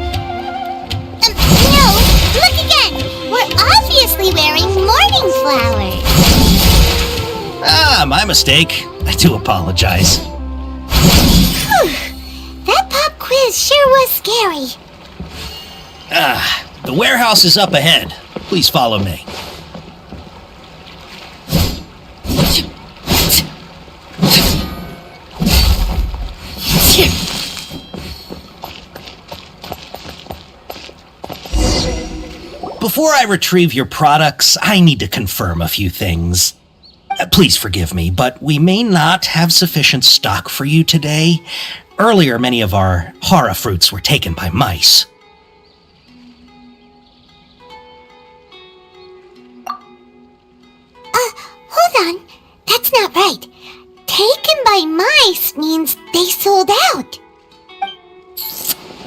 No, look again. We're obviously wearing morning flowers. Ah, my mistake. I do apologize. Whew. That pop quiz sure was scary. The warehouse is up ahead. Please follow me. Before I retrieve your products, I need to confirm a few things. Please forgive me, but we may not have sufficient stock for you today. Earlier, many of our hara fruits were taken by mice. Hold on. That's not right. Taken by mice means they sold out.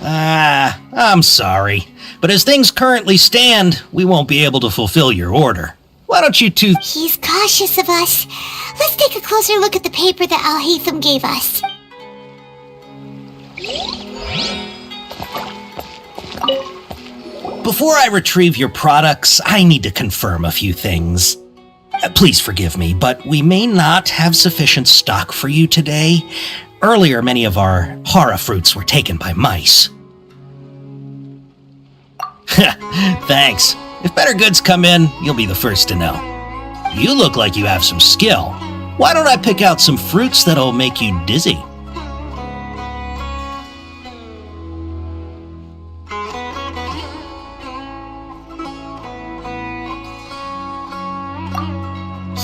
I'm sorry. But as things currently stand, we won't be able to fulfill your order. Why don't you two... He's cautious of us. Let's take a closer look at the paper that Al-Haytham gave us. Before I retrieve your products, I need to confirm a few things. Please forgive me, but we may not have sufficient stock for you today. Earlier, many of our hara fruits were taken by mice. Thanks. If better goods come in, you'll be the first to know. You look like you have some skill. Why don't I pick out some fruits that'll make you dizzy?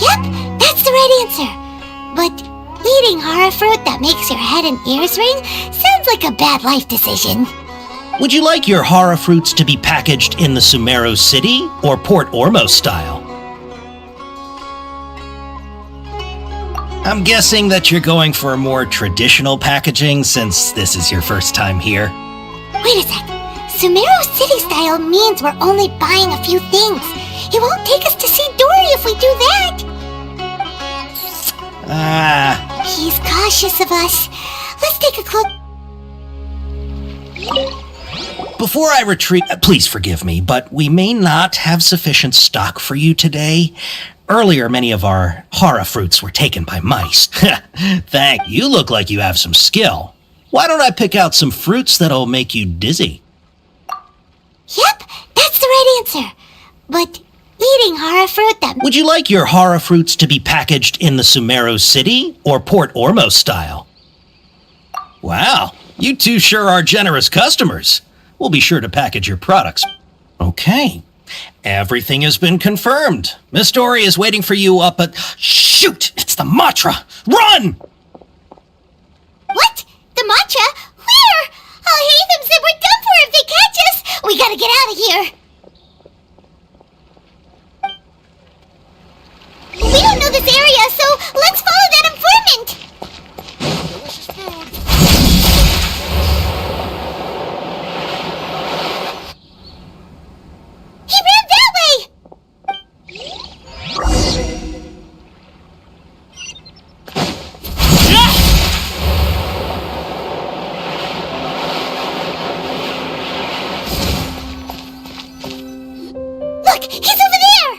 Yep, that's the right answer. But eating hara fruit that makes your head and ears ring sounds like a bad life decision. Would you like your hara fruits to be packaged in the Sumeru City or Port Ormos style? I'm guessing that you're going for a more traditional packaging since this is your first time here. Wait a sec. Sumeru City style means we're only buying a few things. It won't take us to see Dory if we do that. He's cautious of us. Let's take a close... Before I retreat, please forgive me, but we may not have sufficient stock for you today. Earlier, many of our hara fruits were taken by mice. Thank you. Look like you have some skill. Why don't I pick out some fruits that'll make you dizzy? Yep, that's the right answer. But eating hara fruit that... Would you like your hara fruits to be packaged in the Sumeru City or Port Ormos style? Wow, you two sure are generous customers. We'll be sure to package your products. Okay, everything has been confirmed. Miss Dory is waiting for you up at... Shoot, it's the Matra! Run! What? The mantra? Where? Al-Haytham said we're done for if they catch us. We gotta get out of here. We don't know this area, so let's follow that informant. Delicious food. He ran that way. Look, he's over there.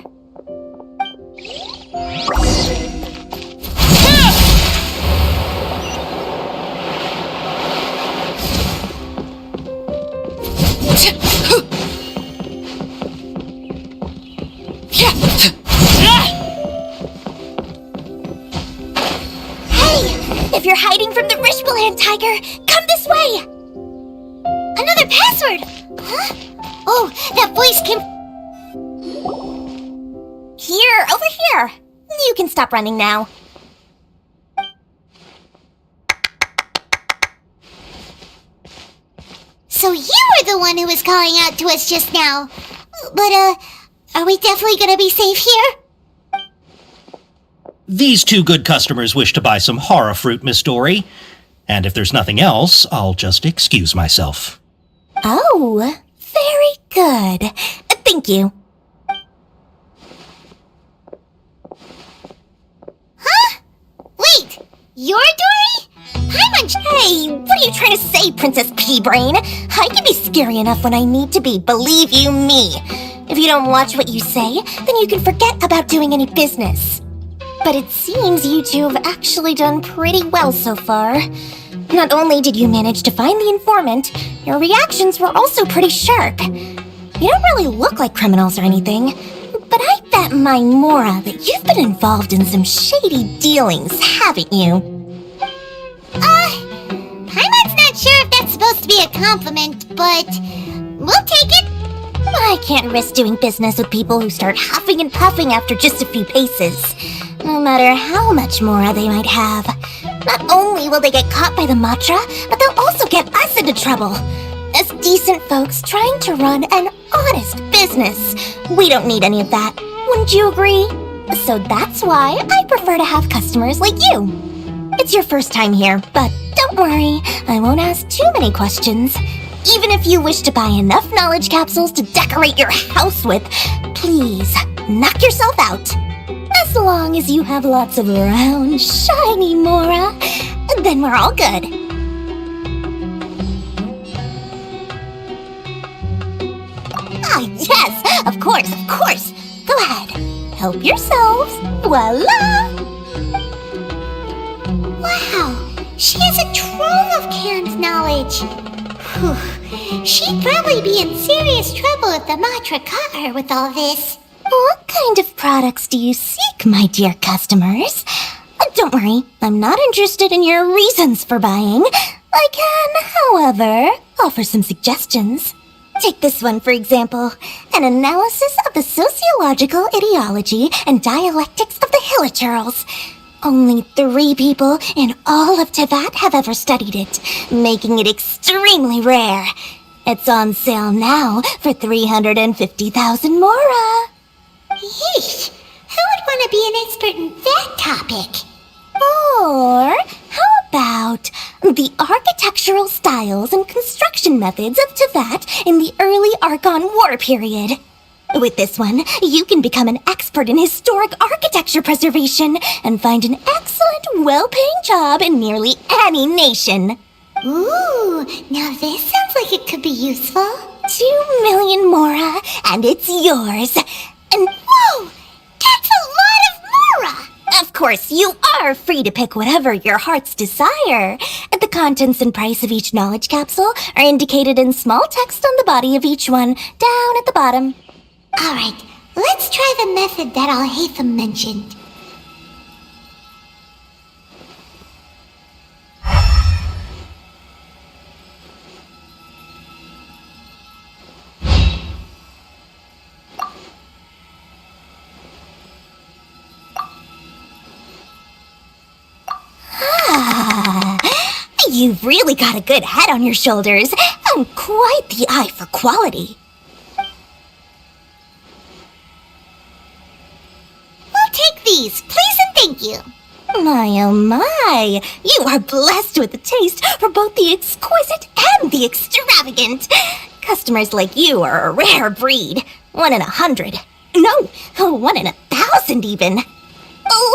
If you're hiding from the Rishbaland tiger, come this way! Another password! Huh? Oh, that voice came... Here, over here. You can stop running now. So you were the one who was calling out to us just now. But, are we definitely gonna be safe here? These two good customers wish to buy some horror fruit, Miss Dory. And if there's nothing else, I'll just excuse myself. Oh, very good. Thank you. Huh? Wait, you're Dory? Hey, what are you trying to say, Princess Pea-Brain? I can be scary enough when I need to be, believe you me. If you don't watch what you say, then you can forget about doing any business. But it seems you two have actually done pretty well so far. Not only did you manage to find the informant, your reactions were also pretty sharp. You don't really look like criminals or anything, but I bet my Mora that you've been involved in some shady dealings, haven't you? Paimon's not sure if that's supposed to be a compliment, but we'll take it. I can't risk doing business with people who start huffing and puffing after just a few paces, no matter how much Mora they might have. Not only will they get caught by the Matra, but they'll also get us into trouble. As decent folks trying to run an honest business, we don't need any of that. Wouldn't you agree? So that's why I prefer to have customers like you. It's your first time here, but don't worry, I won't ask too many questions. Even if you wish to buy enough knowledge capsules to decorate your house with, please, knock yourself out. As long as you have lots of round, shiny Mora, then we're all good. Ah, yes, of course, of course. Go ahead, help yourselves. Voila! Wow, she has a trove of canned knowledge. Whew. She'd probably be in serious trouble if the Matra caught her with all this. What kind of products do you seek, my dear customers? Don't worry, I'm not interested in your reasons for buying. I can, however, offer some suggestions. Take this one, for example. An analysis of the sociological ideology and dialectics of the Hilichurls. Only 3 people in all of Teyvat have ever studied it, making it extremely rare. It's on sale now for 350,000 Mora. Yeesh, who would want to be an expert in that topic? Or how about the architectural styles and construction methods of Teyvat in the early Archon War period? With this one, you can become an expert in historic architecture preservation and find an excellent, well-paying job in nearly any nation. Ooh, now this sounds like it could be useful. 2 million Mora, and it's yours. And whoa, that's a lot of Mora! Of course, you are free to pick whatever your heart's desire. The contents and price of each knowledge capsule are indicated in small text on the body of each one, down at the bottom. Alright, let's try the method that Alhaitham mentioned. You've really got a good head on your shoulders and quite the eye for quality. We'll take these, please and thank you. My oh my, you are blessed with a taste for both the exquisite and the extravagant. Customers like you are a rare breed. 1 in 100. No, 1 in 1,000 even.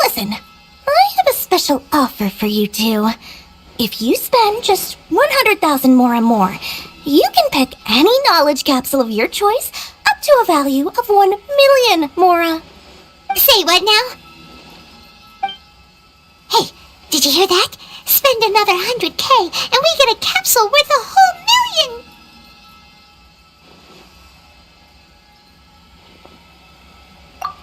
Listen, I have a special offer for you two. If you spend just 100,000 more, you can pick any knowledge capsule of your choice up to a value of 1 million Mora. Say what now? Hey, did you hear that? Spend another 100K and we get a capsule worth a whole million!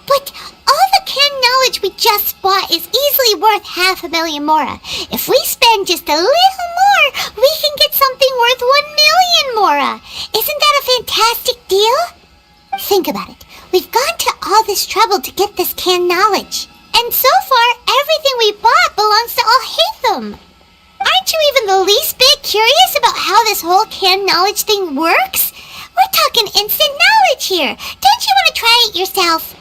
But all the canned knowledge we just bought is easily worth 500,000 Mora. If we spend just a little more, we can get something worth 1 million Mora. Isn't that a fantastic deal? Think about it. We've gone to all this trouble to get this canned knowledge. And so far, everything we bought belongs to Alhaitham. Aren't you even the least bit curious about how this whole canned knowledge thing works? We're talking instant knowledge here. Don't you want to try it yourself?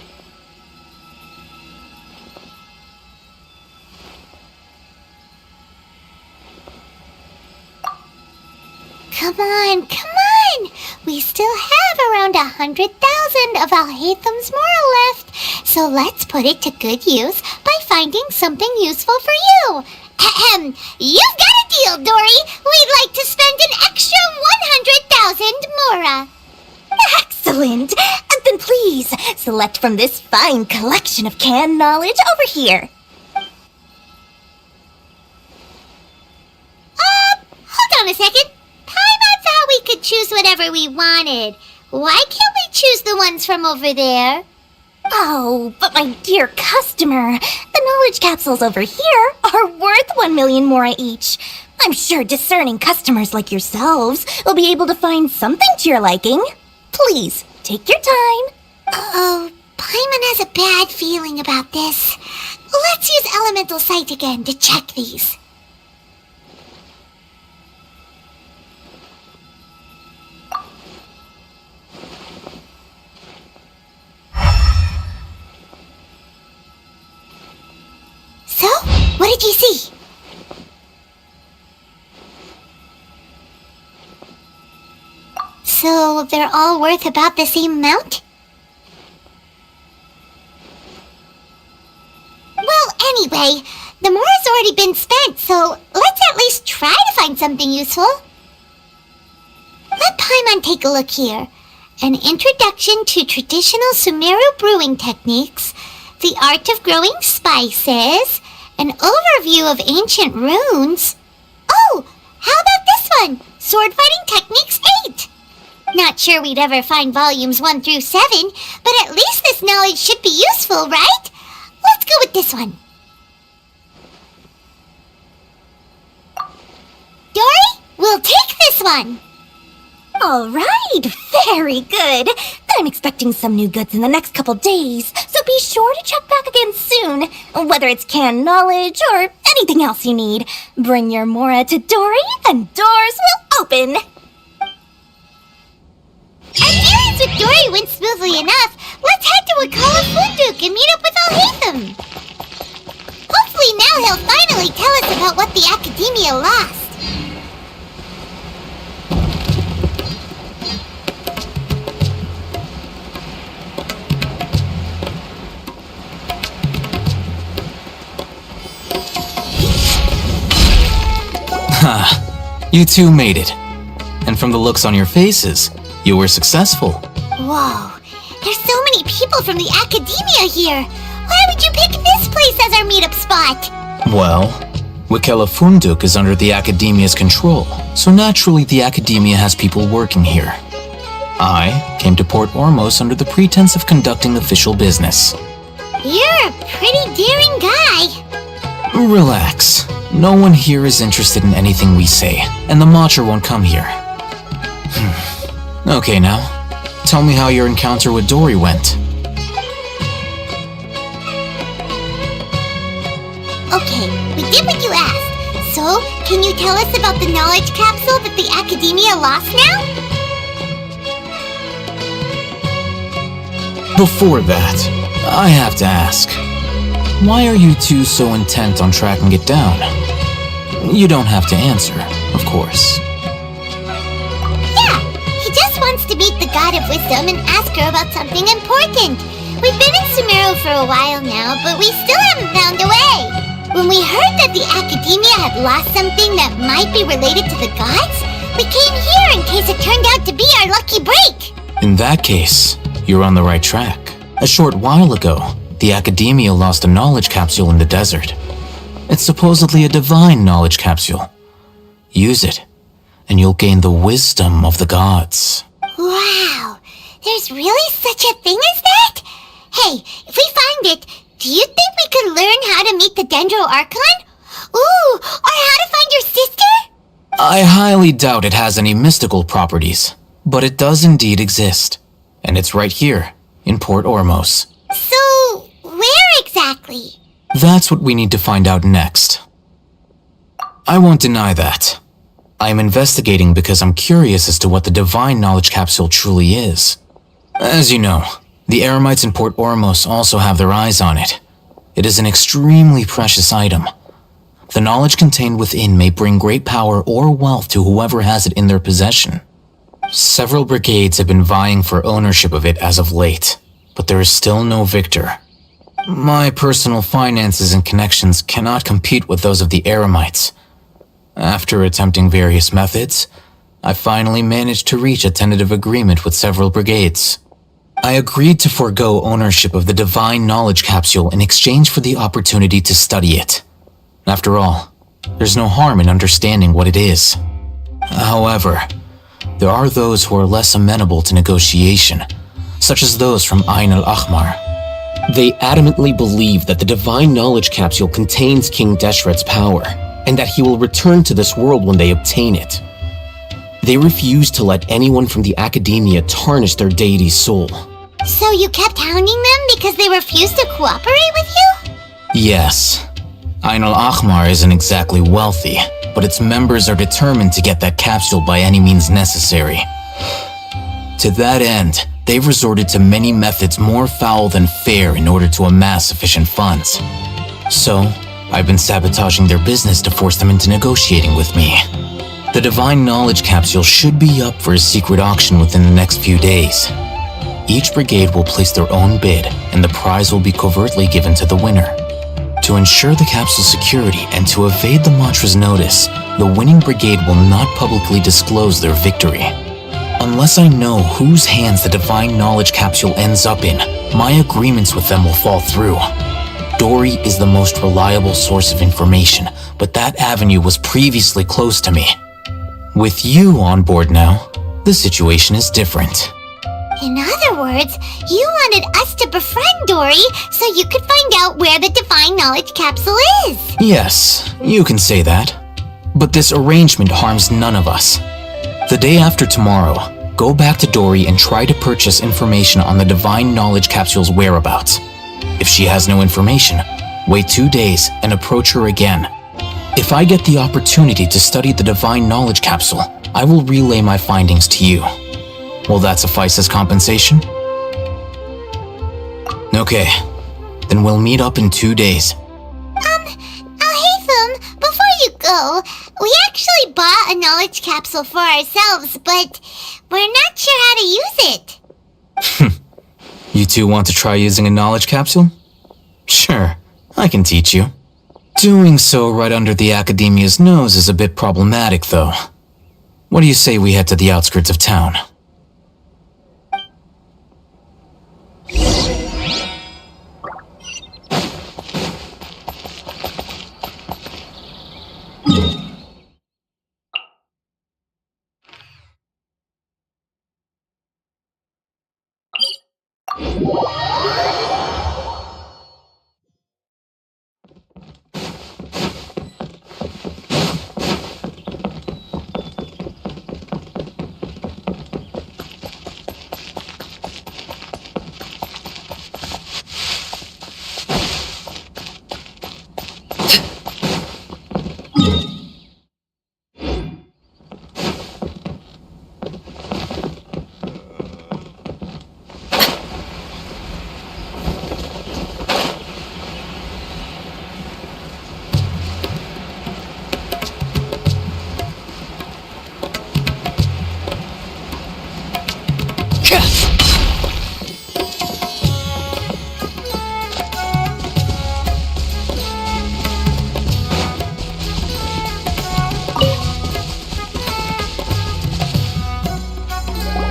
Come on, come on! We still have around 100,000 of Alhaitham's moral left, so let's put it to good use by finding something useful for you. Ahem, you've got a deal, Dory! We'd like to spend an extra 100,000 mora. Excellent! Then please, select from this fine collection of canned knowledge over here. Hold on a second. Paimon thought we could choose whatever we wanted. Why can't we choose the ones from over there? Oh, but my dear customer, the knowledge capsules over here are worth 1 million mora each. I'm sure discerning customers like yourselves will be able to find something to your liking. Please, take your time. Uh-oh, Paimon has a bad feeling about this. Let's use Elemental Sight again to check these. So, what did you see? So, they're all worth about the same amount? Well, anyway, the mora's already been spent, so let's at least try to find something useful. Let Paimon take a look here. An introduction to traditional Sumeru brewing techniques, the art of growing spices, an overview of ancient runes. Oh, how about this one? Sword Fighting Techniques 8. Not sure we'd ever find volumes 1 through 7, but at least this knowledge should be useful, right? Let's go with this one. Dory, we'll take this one. All right, very good. I'm expecting some new goods in the next couple days, so be sure to check back again soon. Whether it's canned knowledge or anything else you need, bring your mora to Dory and doors will open. Our dealings with Dory went smoothly enough. Let's head to Wakala Funduk and meet up with Alhaitham. Hopefully now he'll finally tell us about what the Academia lost. You two made it. And from the looks on your faces, you were successful. Whoa, there's so many people from the Academia here. Why would you pick this place as our meetup spot? Well, Wakela Funduk is under the Academia's control, so naturally the Academia has people working here. I came to Port Ormos under the pretense of conducting official business. You're a pretty daring guy. Relax. No one here is interested in anything we say, and the Matcha won't come here. Okay now, tell me how your encounter with Dory went. Okay, we did what you asked. So, can you tell us about the knowledge capsule that the Academia lost now? Before that, I have to ask, why are you two so intent on tracking it down? You don't have to answer, of course. Yeah, he just wants to meet the God of Wisdom and ask her about something important. We've been in Sumeru for a while now, but we still haven't found a way. When we heard that the Academia had lost something that might be related to the gods, we came here in case it turned out to be our lucky break. In that case, you're on the right track. A short while ago, the Academia lost a knowledge capsule in the desert. It's supposedly a divine knowledge capsule. Use it, and you'll gain the wisdom of the gods. Wow, there's really such a thing as that? Hey, if we find it, do you think we could learn how to meet the Dendro Archon? Ooh, or how to find your sister? I highly doubt it has any mystical properties, but it does indeed exist. And it's right here, in Port Ormos. So, where exactly? That's what we need to find out next. I won't deny that. I am investigating because I'm curious as to what the Divine Knowledge Capsule truly is. As you know, the Eremites in Port Ormos also have their eyes on it. It is an extremely precious item. The knowledge contained within may bring great power or wealth to whoever has it in their possession. Several brigades have been vying for ownership of it as of late, but there is still no victor. My personal finances and connections cannot compete with those of the Eremites. After attempting various methods, I finally managed to reach a tentative agreement with several brigades. I agreed to forego ownership of the Divine Knowledge Capsule in exchange for the opportunity to study it. After all, there's no harm in understanding what it is. However, there are those who are less amenable to negotiation, such as those from Ain al-Ahmar. They adamantly believe that the Divine Knowledge Capsule contains King Deshret's power, and that he will return to this world when they obtain it. They refuse to let anyone from the Academia tarnish their deity's soul. So you kept hounding them because they refused to cooperate with you? Yes. Ain al-Ahmar isn't exactly wealthy, but its members are determined to get that capsule by any means necessary. To that end, they've resorted to many methods more foul than fair in order to amass sufficient funds. So, I've been sabotaging their business to force them into negotiating with me. The Divine Knowledge Capsule should be up for a secret auction within the next few days. Each brigade will place their own bid, and the prize will be covertly given to the winner. To ensure the capsule's security and to evade the Matra's notice, the winning brigade will not publicly disclose their victory. Unless I know whose hands the Divine Knowledge Capsule ends up in, my agreements with them will fall through. Dory is the most reliable source of information, but that avenue was previously closed to me. With you on board now, the situation is different. In other words, you wanted us to befriend Dory so you could find out where the Divine Knowledge Capsule is. Yes, you can say that. But this arrangement harms none of us. The day after tomorrow, go back to Dory and try to purchase information on the Divine Knowledge Capsule's whereabouts. If she has no information, wait 2 days and approach her again. If I get the opportunity to study the Divine Knowledge Capsule, I will relay my findings to you. Will that suffice as compensation? Okay, then we'll meet up in 2 days. Haytham, before you go, we actually bought a knowledge capsule for ourselves, but we're not sure how to use it. You two want to try using a knowledge capsule? Sure, I can teach you. Doing so right under the Academia's nose is a bit problematic, though. What do you say we head to the outskirts of town?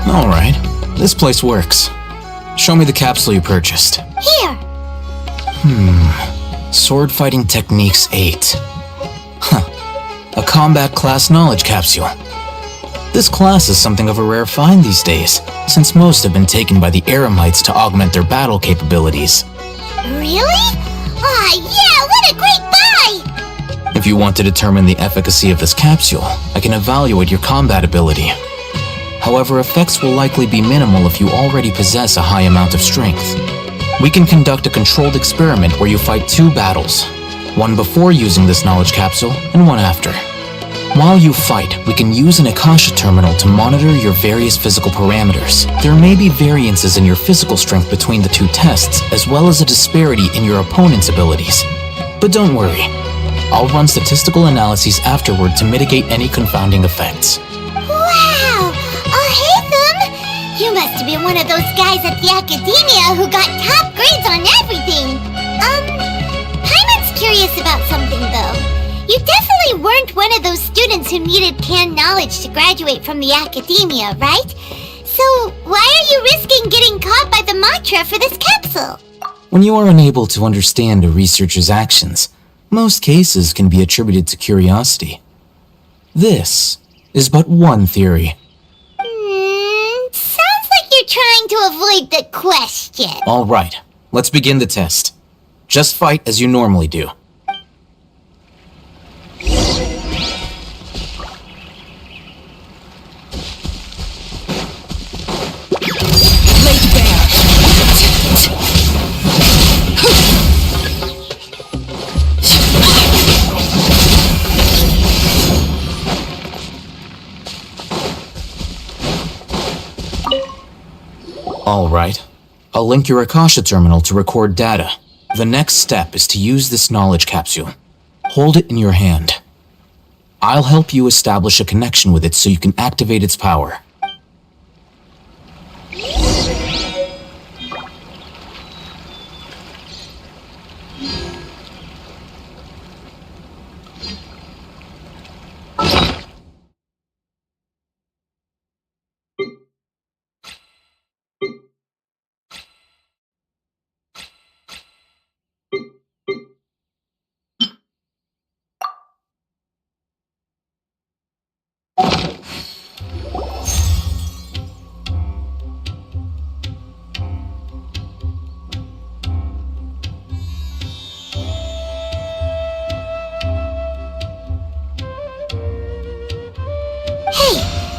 Alright, this place works. Show me the capsule you purchased. Here. Sword Fighting Techniques 8. A combat class knowledge capsule. This class is something of a rare find these days, since most have been taken by the Eremites to augment their battle capabilities. Really? Yeah, what a great buy! If you want to determine the efficacy of this capsule, I can evaluate your combat ability. However, effects will likely be minimal if you already possess a high amount of strength. We can conduct a controlled experiment where you fight 2 battles, one before using this knowledge capsule and one after. While you fight, we can use an Akasha terminal to monitor your various physical parameters. There may be variances in your physical strength between the 2 tests, as well as a disparity in your opponent's abilities. But don't worry, I'll run statistical analyses afterward to mitigate any confounding effects. Wow! Haytham! You must have been one of those guys at the Academia who got top grades on everything! Paimon's curious about something though. You definitely weren't one of those students who needed canned knowledge to graduate from the Academia, right? So why are you risking getting caught by the mantra for this capsule? When you are unable to understand a researcher's actions, most cases can be attributed to curiosity. This is but one theory. Sounds like you're trying to avoid the question. All right, let's begin the test. Just fight as you normally do. All right. I'll link your Akasha terminal to record data. The next step is to use this knowledge capsule. Hold it in your hand. I'll help you establish a connection with it so you can activate its power.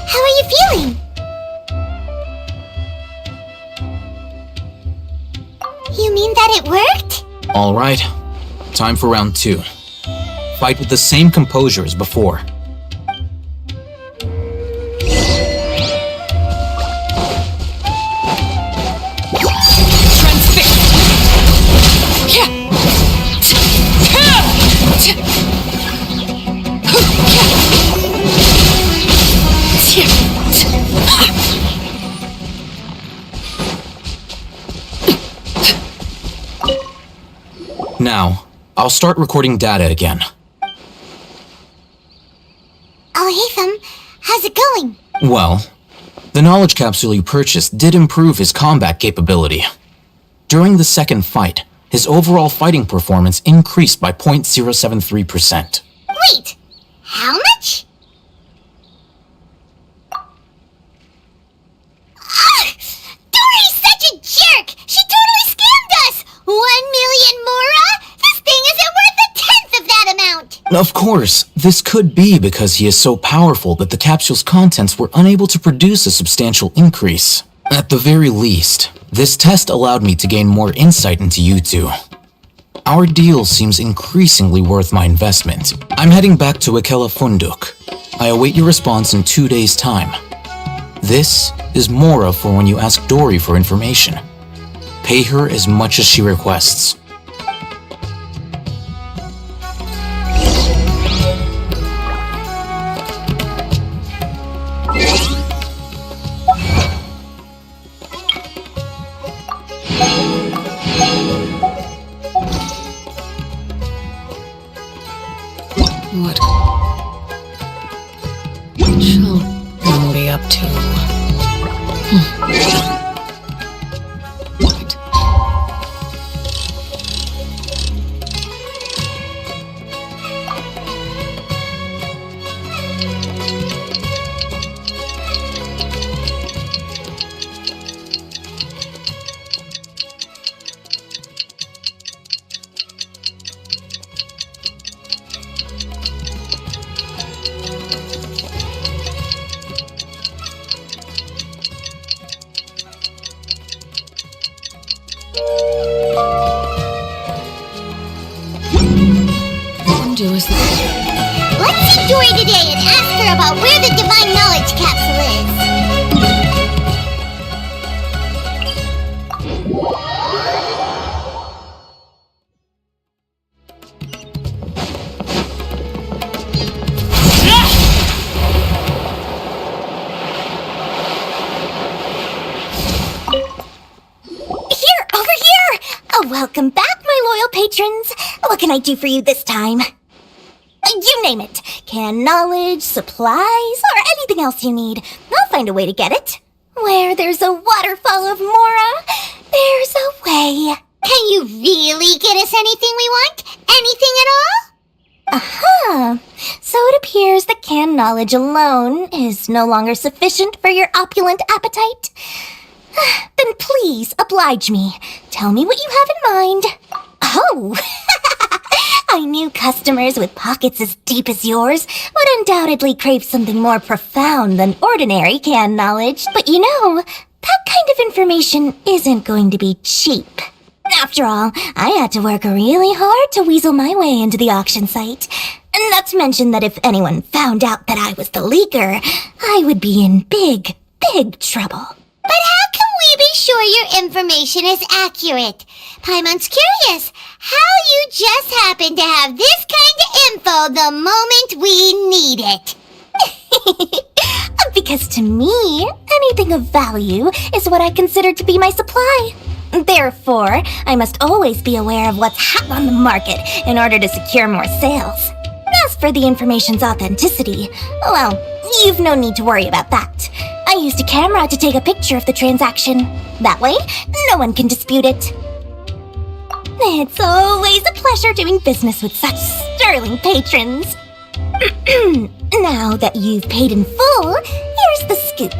How are you feeling? You mean that it worked? All right. Time for round 2. Fight with the same composure as before. Now, I'll start recording data again. Haytham, how's it going? Well, the knowledge capsule you purchased did improve his combat capability. During the second fight, his overall fighting performance increased by 0.073%. Wait, how much? Dory's such a jerk! She totally scammed us! 1 million mora? This thing isn't worth a tenth of that amount! Of course, this could be because he is so powerful that the capsule's contents were unable to produce a substantial increase. At the very least, this test allowed me to gain more insight into you two. Our deal seems increasingly worth my investment. I'm heading back to Ikela Funduk. I await your response in 2 days' time. This is Mora for when you ask Dory for information. Pay her as much as she requests. What shall one be up to? What? sure about where the Divine Knowledge Capsule is. Here, over here! Oh, welcome back, my loyal patrons. What can I do for you this time? You name it. Can knowledge, supplies, or anything else you need. I'll find a way to get it. Where there's a waterfall of Mora, there's a way. Can you really get us anything we want? Anything at all? Aha! So it appears that canned knowledge alone is no longer sufficient for your opulent appetite. Then please oblige me. Tell me what you have in mind. Oh! I knew customers with pockets as deep as yours would undoubtedly crave something more profound than ordinary canned knowledge. But you know, that kind of information isn't going to be cheap. After all, I had to work really hard to weasel my way into the auction site. Not to mention that if anyone found out that I was the leaker, I would be in big, big trouble. But how can we be sure your information is accurate? Paimon's curious how you just happen to have this kind of info the moment we need it. Because to me, anything of value is what I consider to be my supply. Therefore, I must always be aware of what's hot on the market in order to secure more sales. As for the information's authenticity, well, you've no need to worry about that. I used a camera to take a picture of the transaction. That way, no one can dispute it. It's always a pleasure doing business with such sterling patrons. Now that you've paid in full, here's the scoop.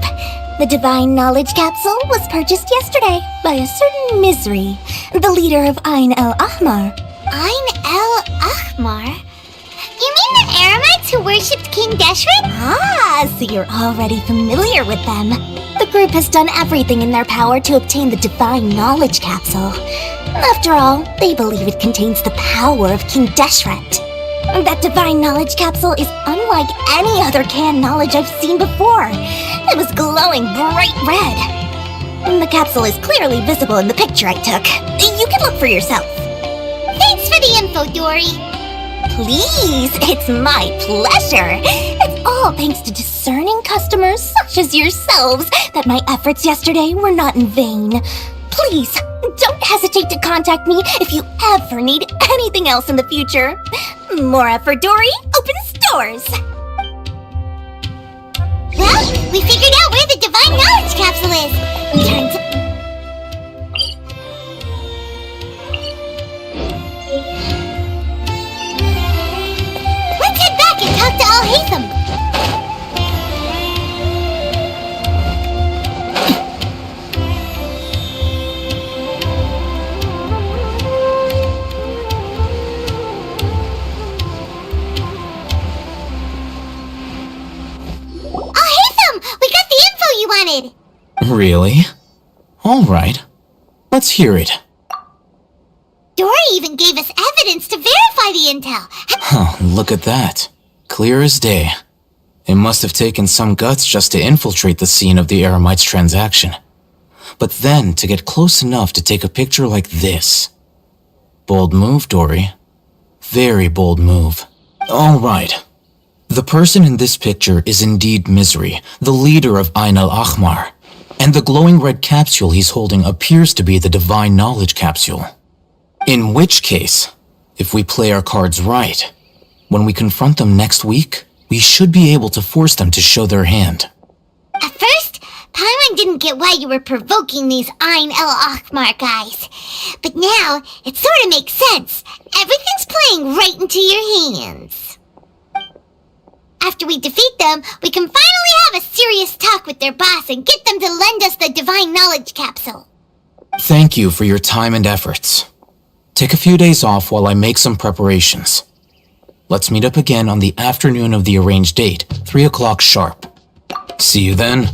The Divine Knowledge Capsule was purchased yesterday by a certain Misery, the leader of Ain el-Ahmar. Ain el-Ahmar? You mean the Eremites who worshipped King Deshret? Ah, so you're already familiar with them. The group has done everything in their power to obtain the Divine Knowledge Capsule. After all, they believe it contains the power of King Deshret. That Divine Knowledge Capsule is unlike any other canned knowledge I've seen before. It was glowing bright red. The capsule is clearly visible in the picture I took. You can look for yourself. Thanks for the info, Dory. Please, it's my pleasure. It's all thanks to discerning customers such as yourselves that my efforts yesterday were not in vain. Please, don't hesitate to contact me if you ever need anything else in the future. Mora for Dory opens doors. Well, we figured out where the Divine Knowledge Capsule is. Time to... Let's head back and talk to Al-Haytham. Really? All right. Let's hear it. Dory even gave us evidence to verify the intel. Huh, look at that. Clear as day. It must have taken some guts just to infiltrate the scene of the Eremites transaction. But then to get close enough to take a picture like this. Bold move, Dory. Very bold move. All right. The person in this picture is indeed Misery, the leader of Ain el-Ahmar. And the glowing red capsule he's holding appears to be the Divine Knowledge Capsule. In which case, if we play our cards right, when we confront them next week, we should be able to force them to show their hand. At first, Paimon didn't get why you were provoking these Ain el-Ahmar guys. But now, it sort of makes sense. Everything's playing right into your hands. After we defeat them, we can finally have a serious talk with their boss and get them to lend us the Divine Knowledge Capsule. Thank you for your time and efforts. Take a few days off while I make some preparations. Let's meet up again on the afternoon of the arranged date, 3 o'clock sharp. See you then.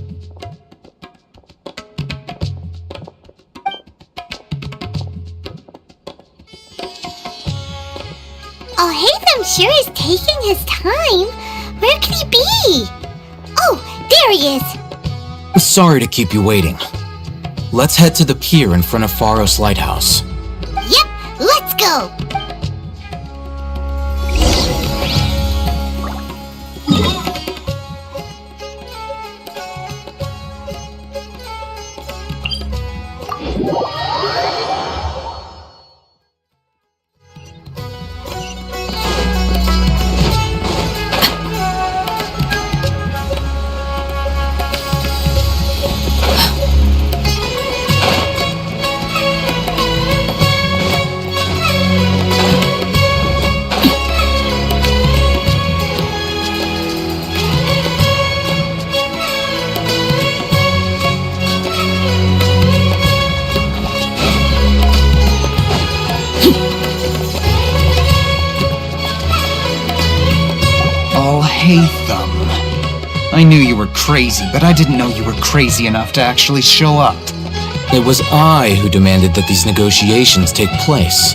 Al-Haytham sure is taking his time. Where could he be? Oh, there he is! Sorry to keep you waiting. Let's head to the pier in front of Pharos Lighthouse. Yep, let's go! I knew you were crazy, but I didn't know you were crazy enough to actually show up. It was I who demanded that these negotiations take place.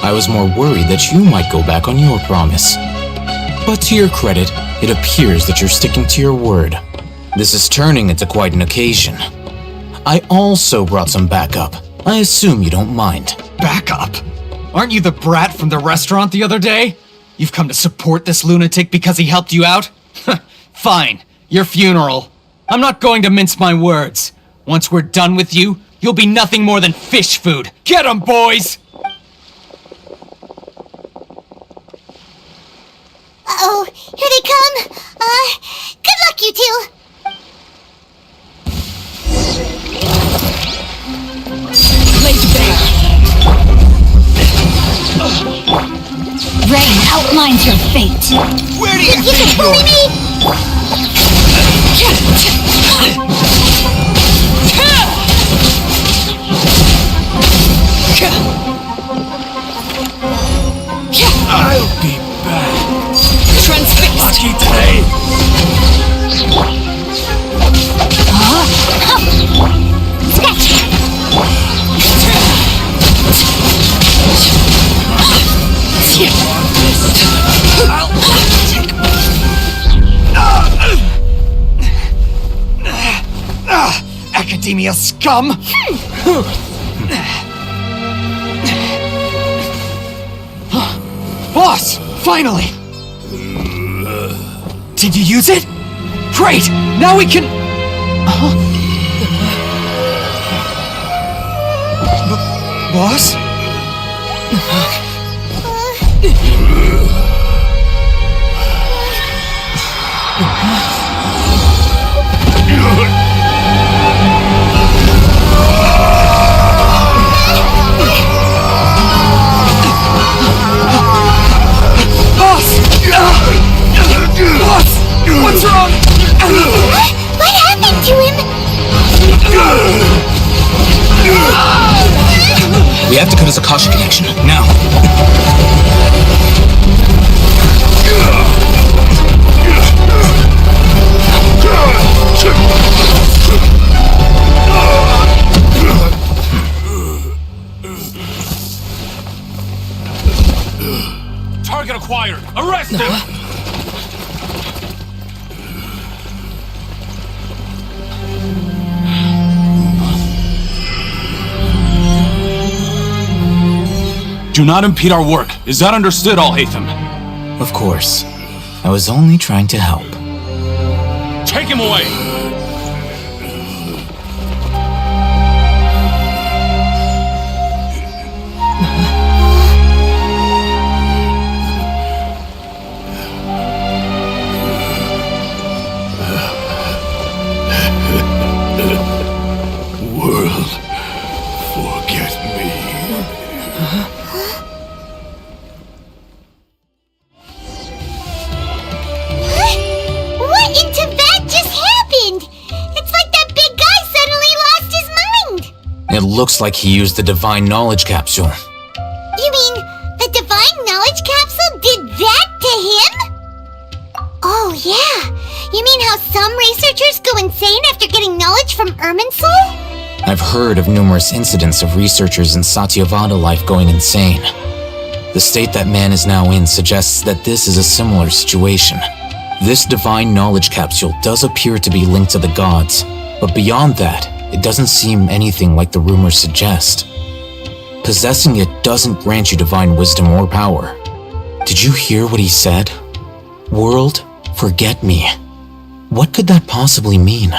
I was more worried that you might go back on your promise. But to your credit, it appears that you're sticking to your word. This is turning into quite an occasion. I also brought some backup. I assume you don't mind. Backup? Aren't you the brat from the restaurant the other day? You've come to support this lunatic because he helped you out? Fine. Your funeral. I'm not going to mince my words. Once we're done with you, you'll be nothing more than fish food. Get 'em, boys! Uh-oh, here they come. Good luck, you two. Laser bear. Rain outlines your fate. Where do you think you're going? I'll be back. Transfixed. Lucky today. Academia scum! Boss! Finally! Did you use it? Great! Now we can... Boss? What's wrong? What happened to him? We have to cut his Akasha connection, now. Target acquired. Arrest him! Do not impede our work. Is that understood, Al-Haytham? Of course. I was only trying to help. Take him away! World, forget me. What in Teyvat just happened? It's like that big guy suddenly lost his mind. It looks like he used the Divine Knowledge Capsule. You mean the Divine Knowledge Capsule did that to him? Oh, yeah. You mean how some researchers go insane after getting knowledge from Irminsul? I've heard of numerous incidents of researchers in Satyavada life going insane. The state that man is now in suggests that this is a similar situation. This divine knowledge capsule does appear to be linked to the gods, but beyond that, it doesn't seem anything like the rumors suggest. Possessing it doesn't grant you divine wisdom or power. Did you hear what he said? World, forget me. What could that possibly mean?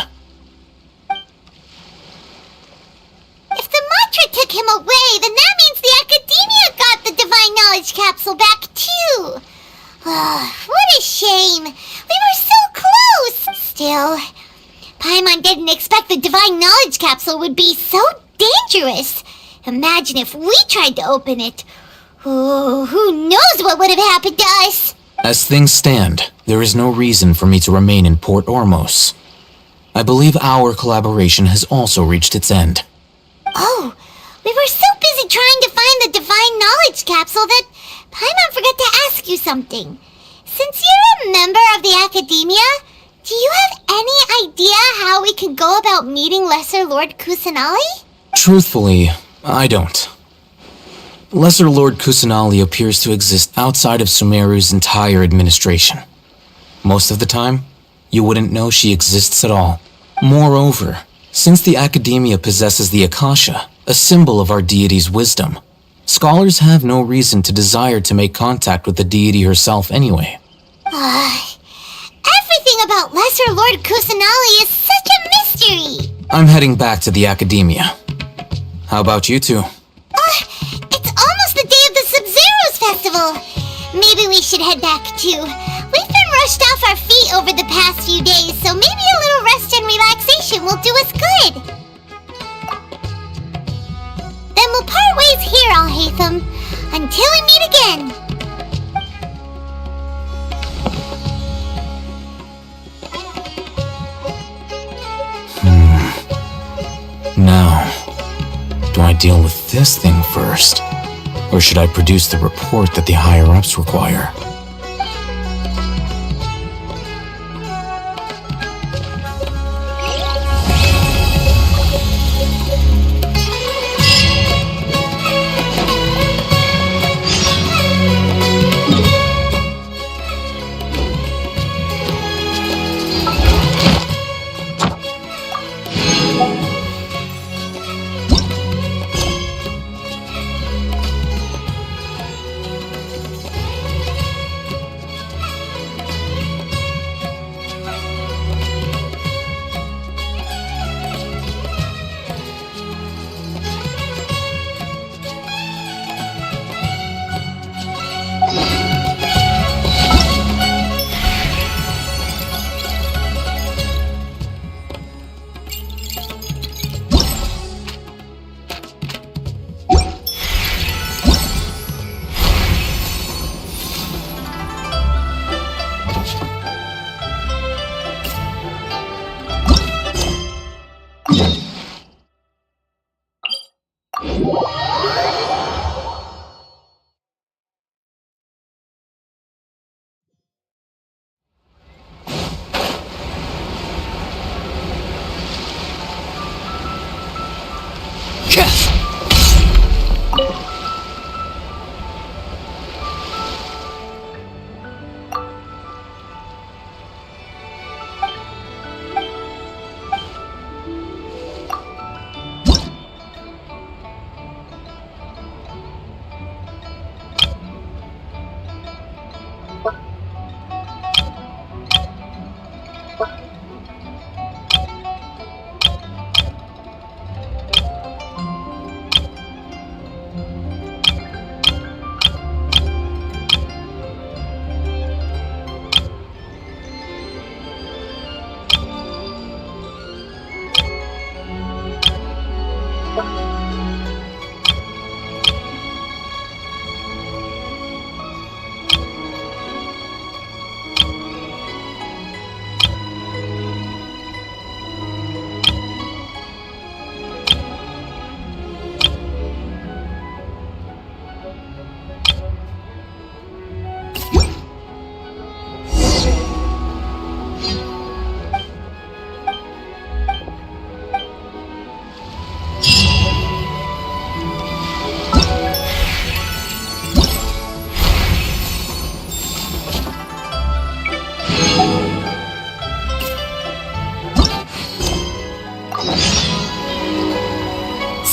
If the mantra took him away, then that means the Academia got the divine knowledge capsule back too. What a shame. We were so close. Still, Paimon didn't expect the divine knowledge capsule would be so dangerous. Imagine if we tried to open it. Oh, who knows what would have happened to us? As things stand, there is no reason for me to remain in Port Ormos. I believe our collaboration has also reached its end. Oh, we were so busy trying to find the divine knowledge capsule that Paimon forgot to ask you something. Since you're a member of the Academia, do you have any idea how we can go about meeting Lesser Lord Kusanali? Truthfully, I don't. Lesser Lord Kusanali appears to exist outside of Sumeru's entire administration. Most of the time, you wouldn't know she exists at all. Moreover, since the Academia possesses the Akasha, a symbol of our deity's wisdom, scholars have no reason to desire to make contact with the deity herself anyway. Everything about Lesser Lord Kusanali is such a mystery! I'm heading back to the Academia. How about you two? It's almost the day of the Sub-Zeros festival. Maybe we should head back too. We've been rushed off our feet over the past few days, so maybe a little rest and relaxation will do us good. Then we'll part ways here, Alhaitham, until we meet again. Now, do I deal with this thing first? Or should I produce the report that the higher-ups require?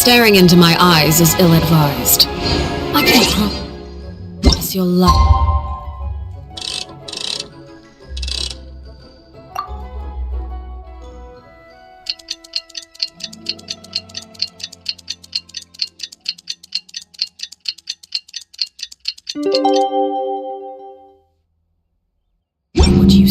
Staring into my eyes is ill-advised. I can't promise you'll like. Would you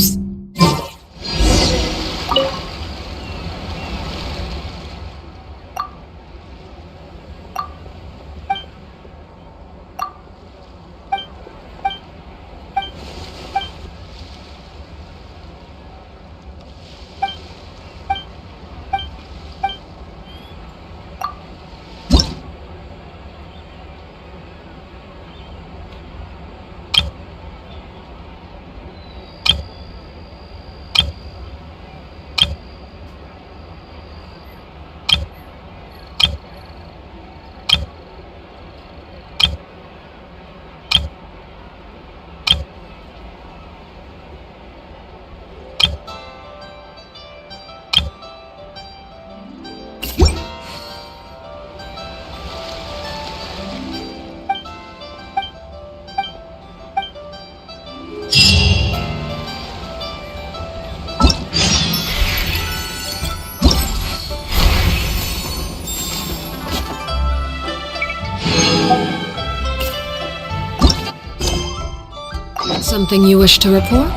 Something you wish to report?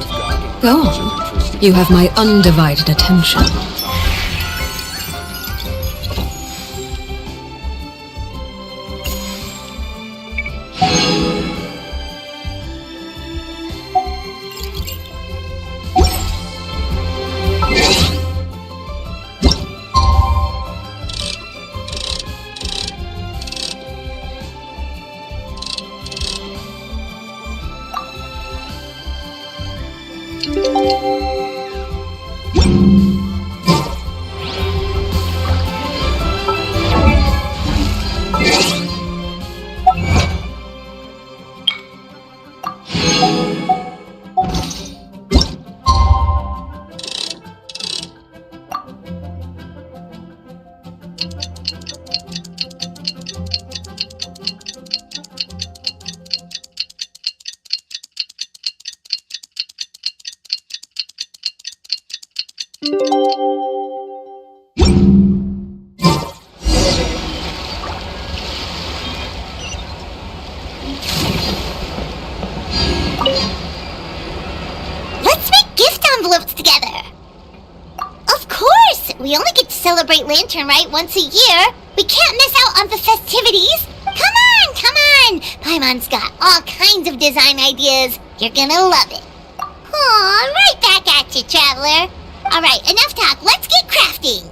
Go on. You have my undivided attention. Let's make gift envelopes together! Of course! We only get to celebrate Lantern Rite once a year. We can't miss out on the festivities. Come on, come on! Paimon's got all kinds of design ideas. You're gonna love it. Aw, right back at you, Traveler. Alright, enough talk. Let's get crafting!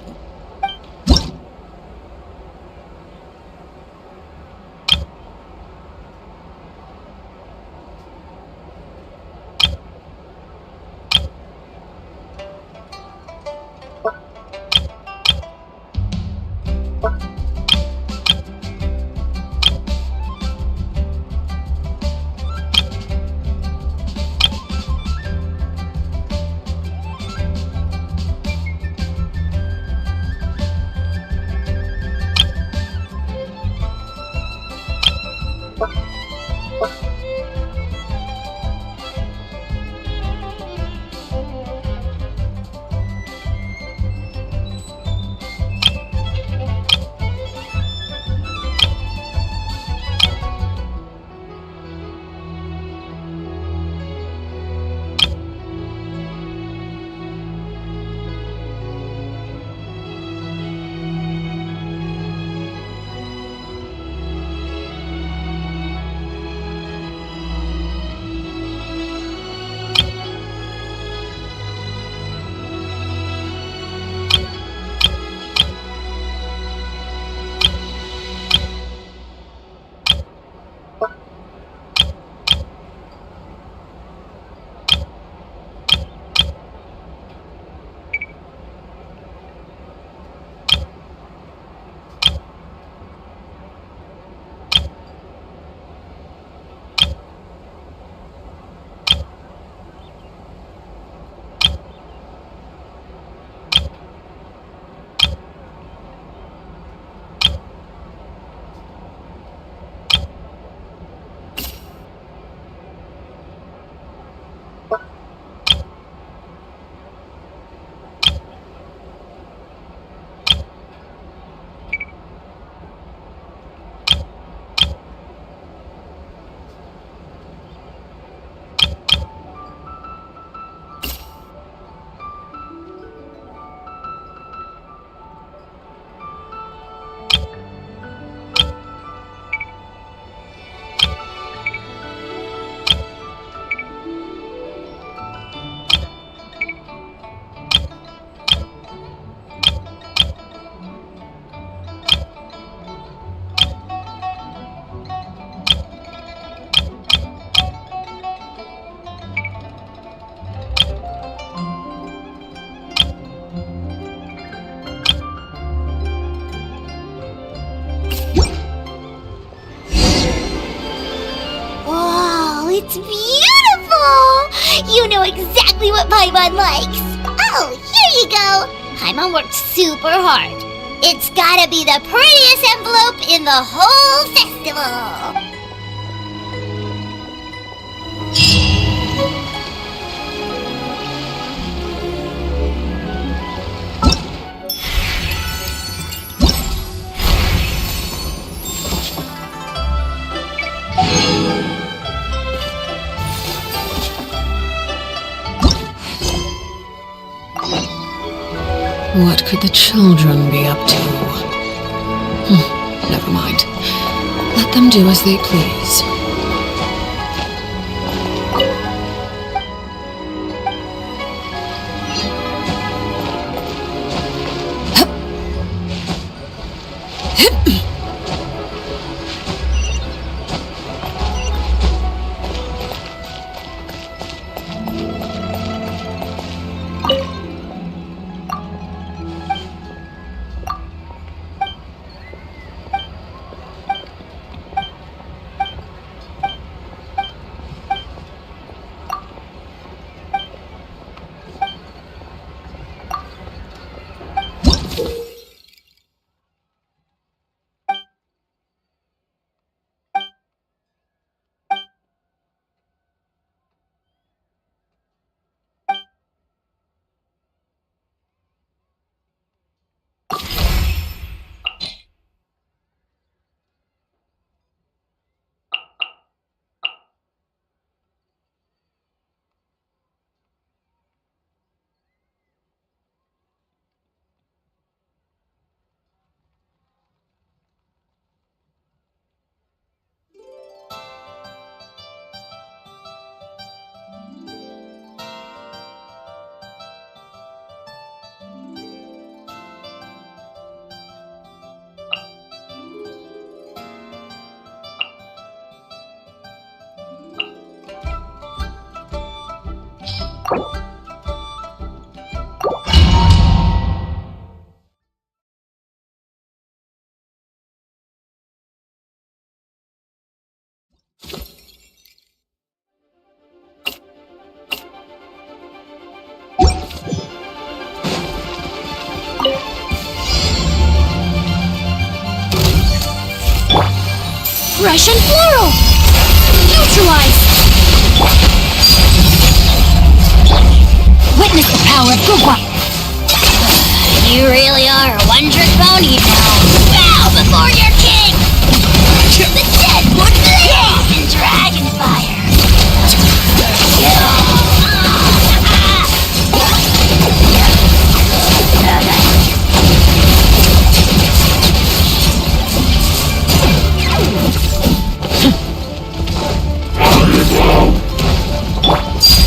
it's beautiful! You know exactly what Paimon likes! Oh, here you go! Paimon worked super hard. It's gotta be the prettiest envelope in the whole festival! What could the children be up to? Never mind. Let them do as they please. Fresh and floral! Neutralize! Witness the power of Gugwa! You really are a one-trick pony now. Bow before your king! The dead would blaze in dragon fire!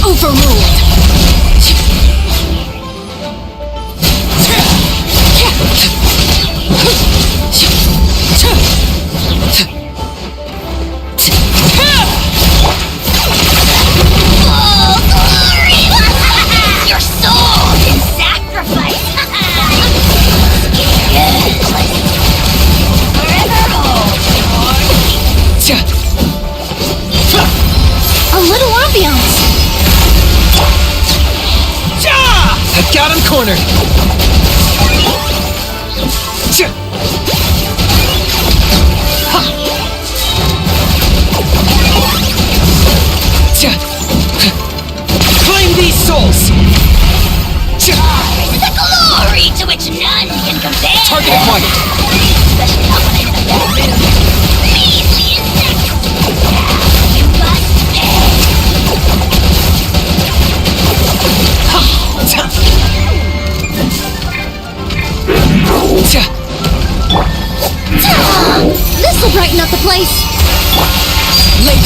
Overruled! Oh, glory! Your soul in sacrifice! Forever hold A little ambiance! I've got him cornered! Claim these souls! the glory to which none can compare! Target acquired! Especially not when I'm in a bad mood. Measly insect! You must pay! This'll brighten up the place! Laid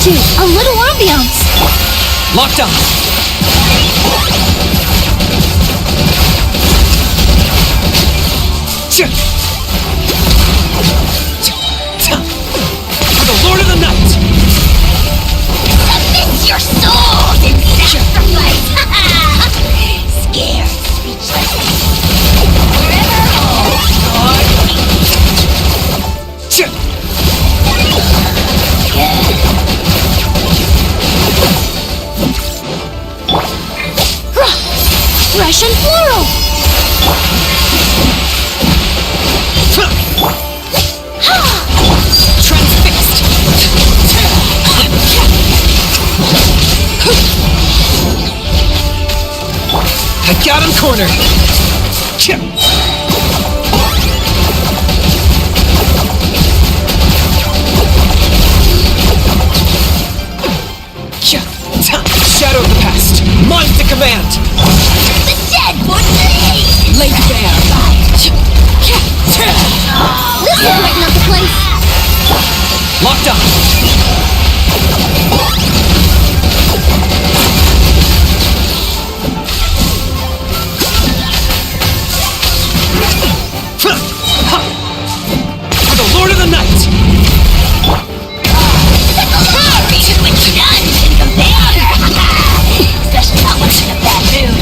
choose a little ambiance. Locked on. For the Lord of the Night! Submit your souls in sacrifice! Scared, speechless. Forever Fresh and floral! Transfixed! I got him cornered! Shadow of the past! Mine to command! The dead would bleed! Laid bare! This will brighten up the place! Locked on! For the Lord of the Night! Which none can compare! Especially not when I'm in a bad mood.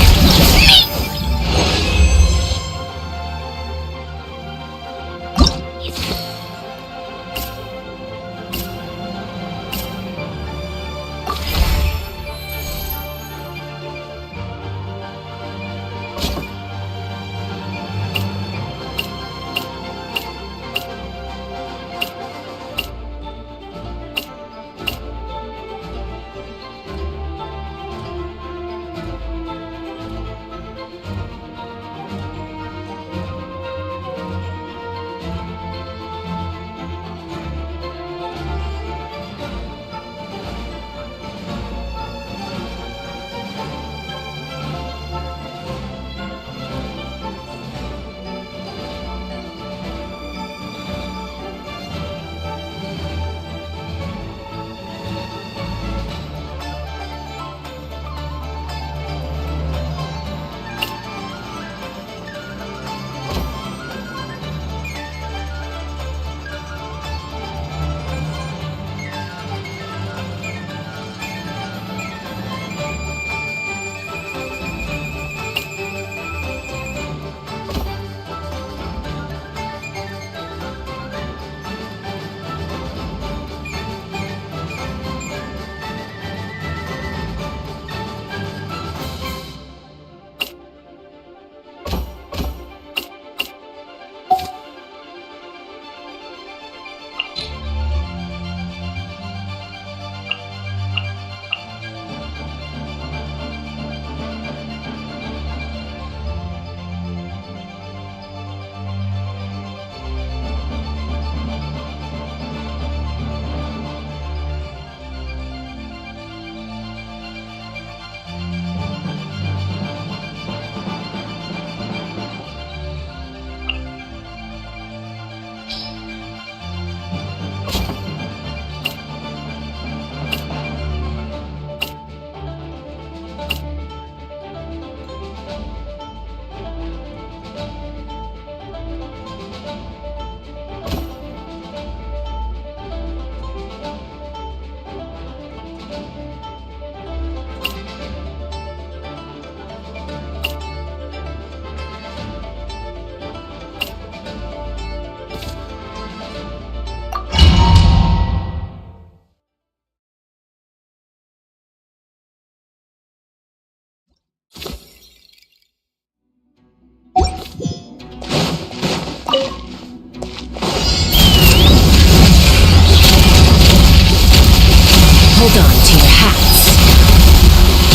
Hold on to your hats.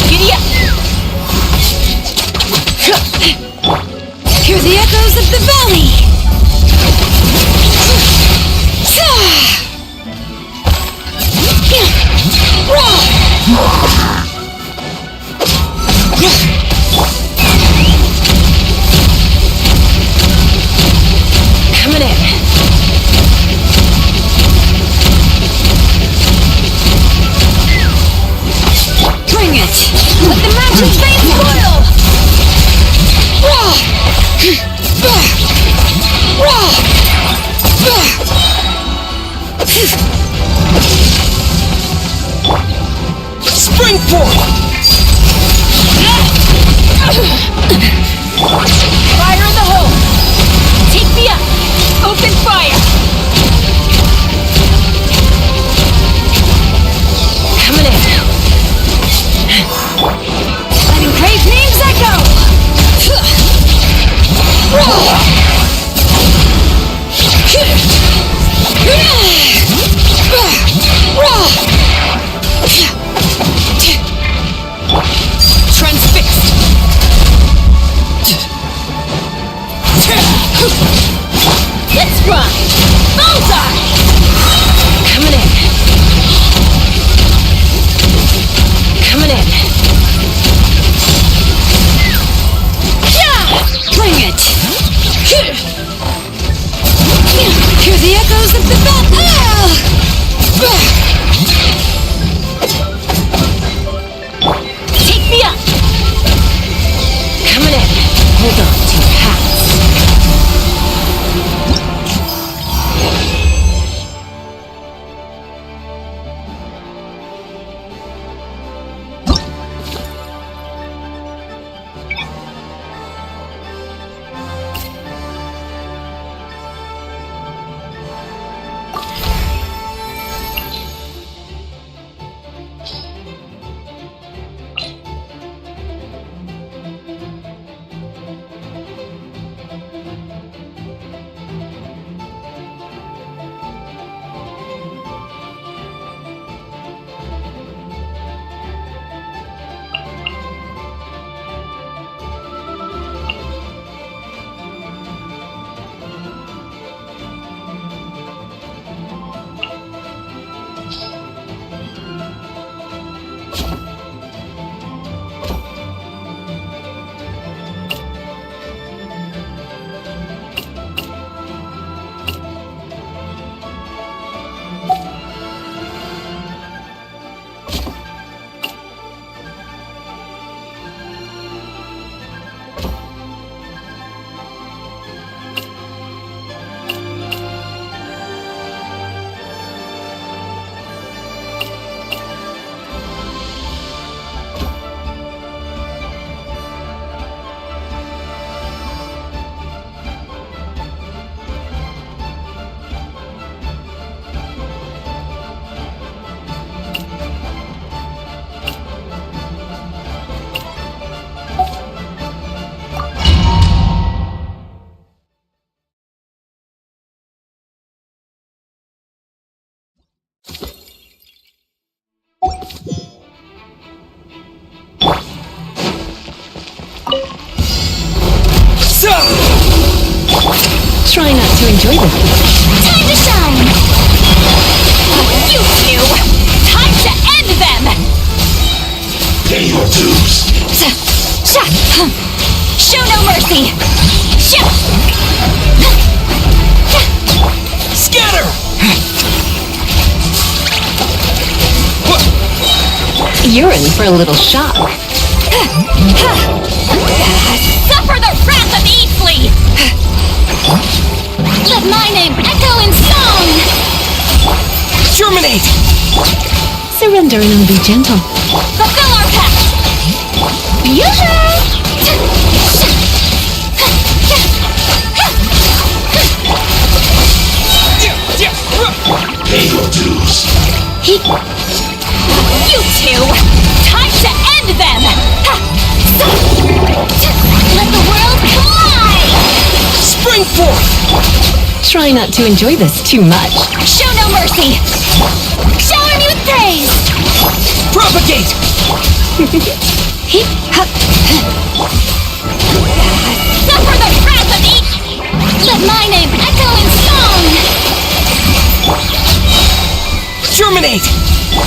Giddy up! Hear the echoes of the valley! Coming in. forth! Fire in the hole! Take me up! Open fire! Coming in. Letting brave names echo! Transfixed! Let's ride! Bullseye! Coming in. Coming in. Yeah! Bring it! Hear the echoes of the battle! Take me up! Coming in. Hold on to your hats. Try not to enjoy this. Time to shine! You two! Time to end them! Pay your dues. Show no mercy! Scatter! You're in for a little shock. Suffer the wrath of Easley! Let my name echo in song! Terminate! Surrender and I'll be gentle. Fulfill our pact! Pay your dues. You two! Time to end them! Let the world collide! Spring forth! Try not to enjoy this too much. Show no mercy! Shower me with praise! Propagate! Suffer the wrath of each! Let my name echo in song! Terminate!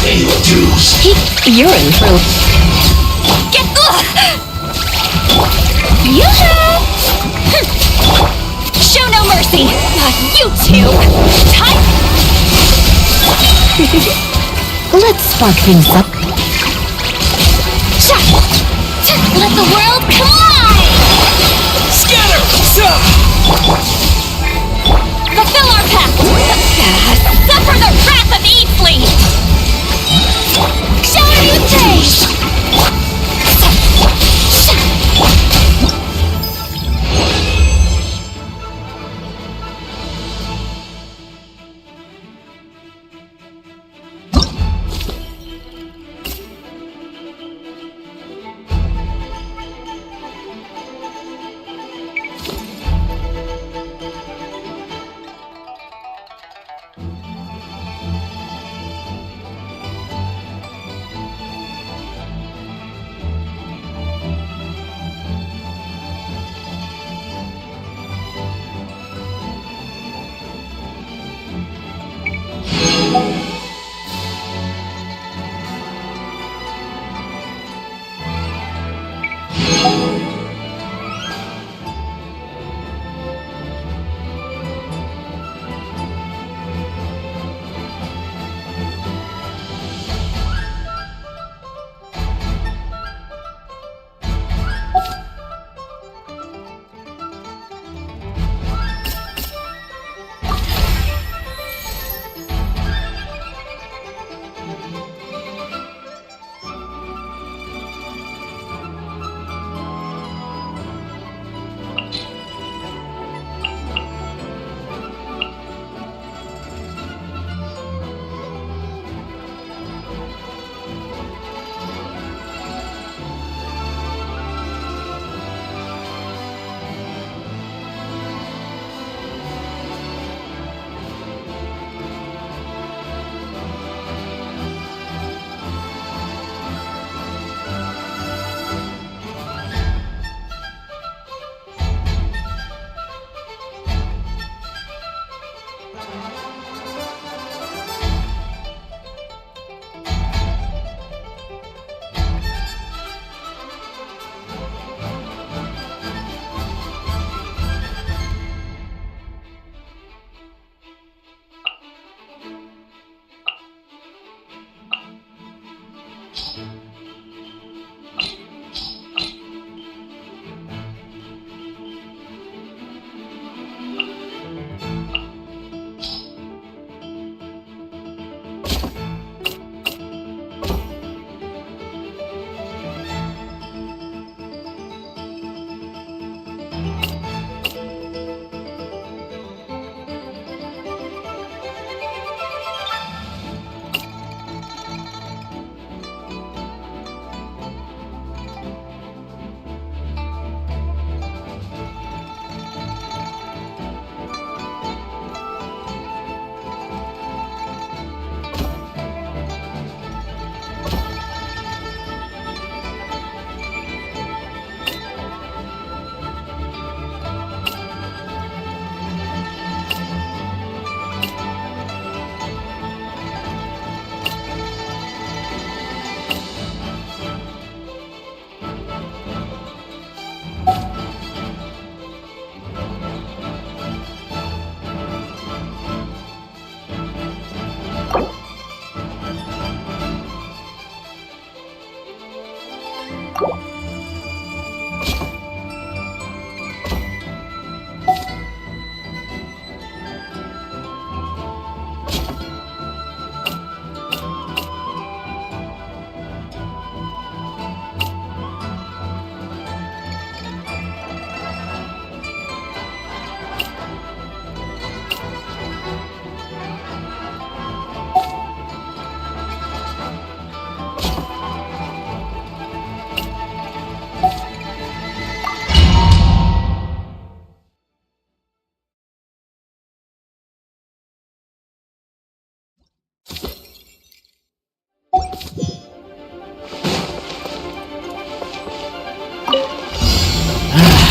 Pay your dues. You're in for... Get... Show no mercy! You two! Time... Let's spark things up. Let the world collide! Scatter! Fulfill our pact! Suffer the wrath of Easley! Shower me with praise!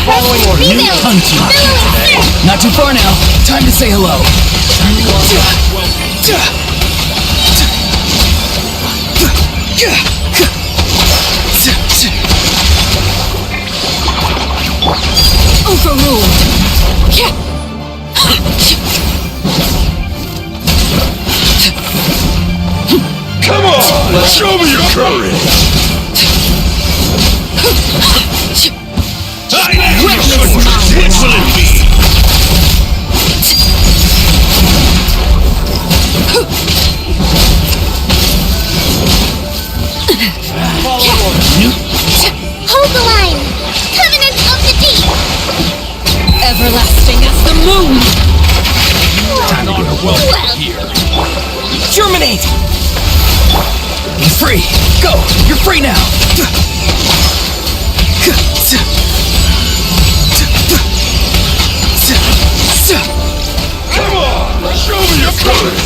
Following order. New hunting today. Not too far now. Time to say hello. Overruled. Come on! Show me your courage! What will it be? Hold the line! Covenant of the Deep! Everlasting as the moon. Time to grow welcome here. Germinate! Be free! Go! You're free now! Come on! Show me your courage!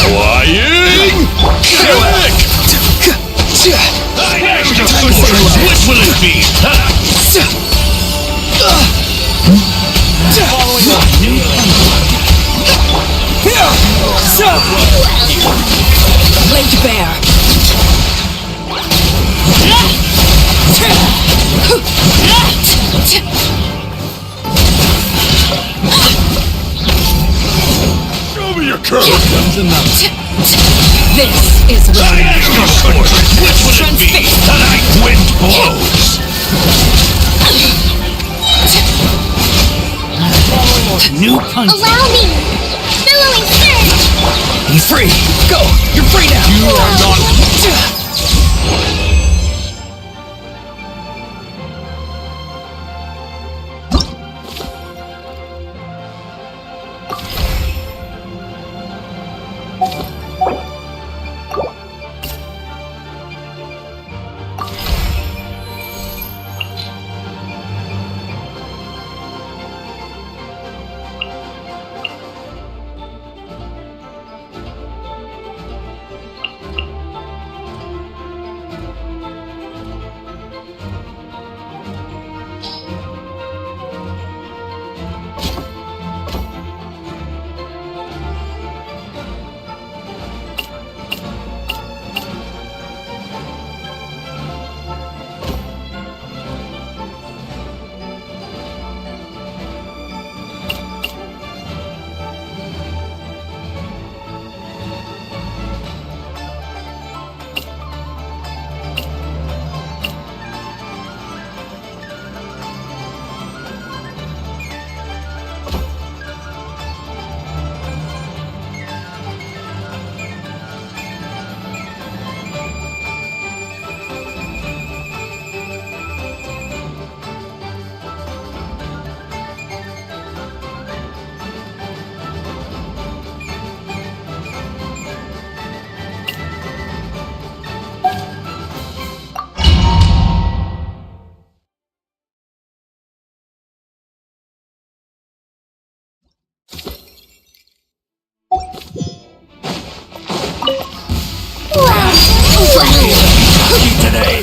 Flying! Kick! What will it be? Laid bare. Show me your courage! This is Which will it be? Tonight wind blows! New punch. Allow me! Billowing surge! Be free! Go! You're free now! You are not...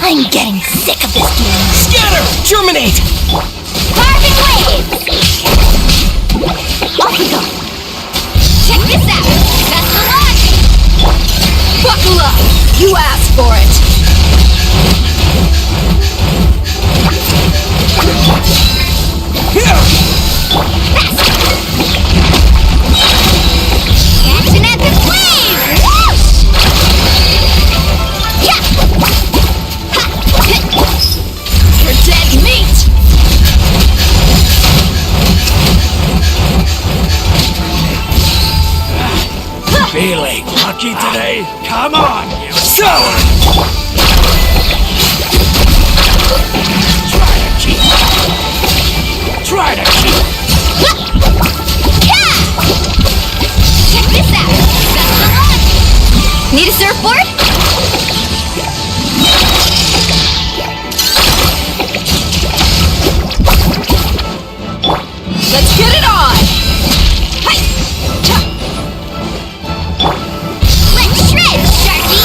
I'm getting sick of this game. Scatter! Germinate! Carving waves! Off we go! Check this out! That's the launch! Buckle up! You asked for it! Catch an epic wave! Whoosh! You're dead meat! Feeling lucky today? Come on, you coward! Try to cheat! Check this out! That's the launch! Need a surfboard? Let's get it on! Hey! Let's shred, Sharky!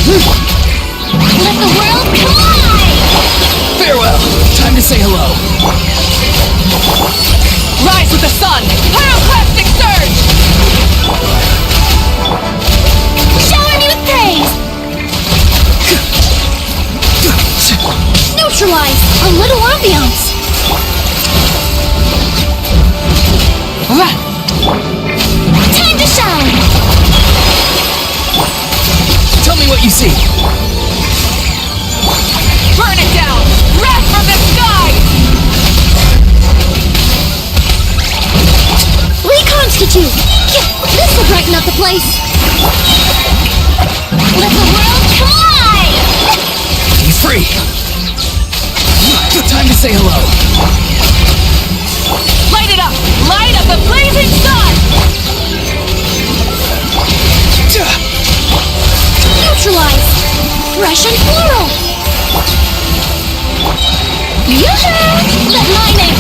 Let the world collide! Farewell! Time to say hello. Rise with the sun! Pyroclastic surge! Shower me with praise! Neutralize! A little ambiance! Time to shine! Tell me what you see. Burn it down! Wrath from the sky! Reconstitute! This will brighten up the place! Let the world collide! He's free. Time to say hello. Light it up! Light up the blazing sun! Neutralize! Fresh and floral! Yoo-hoo! Let lightning!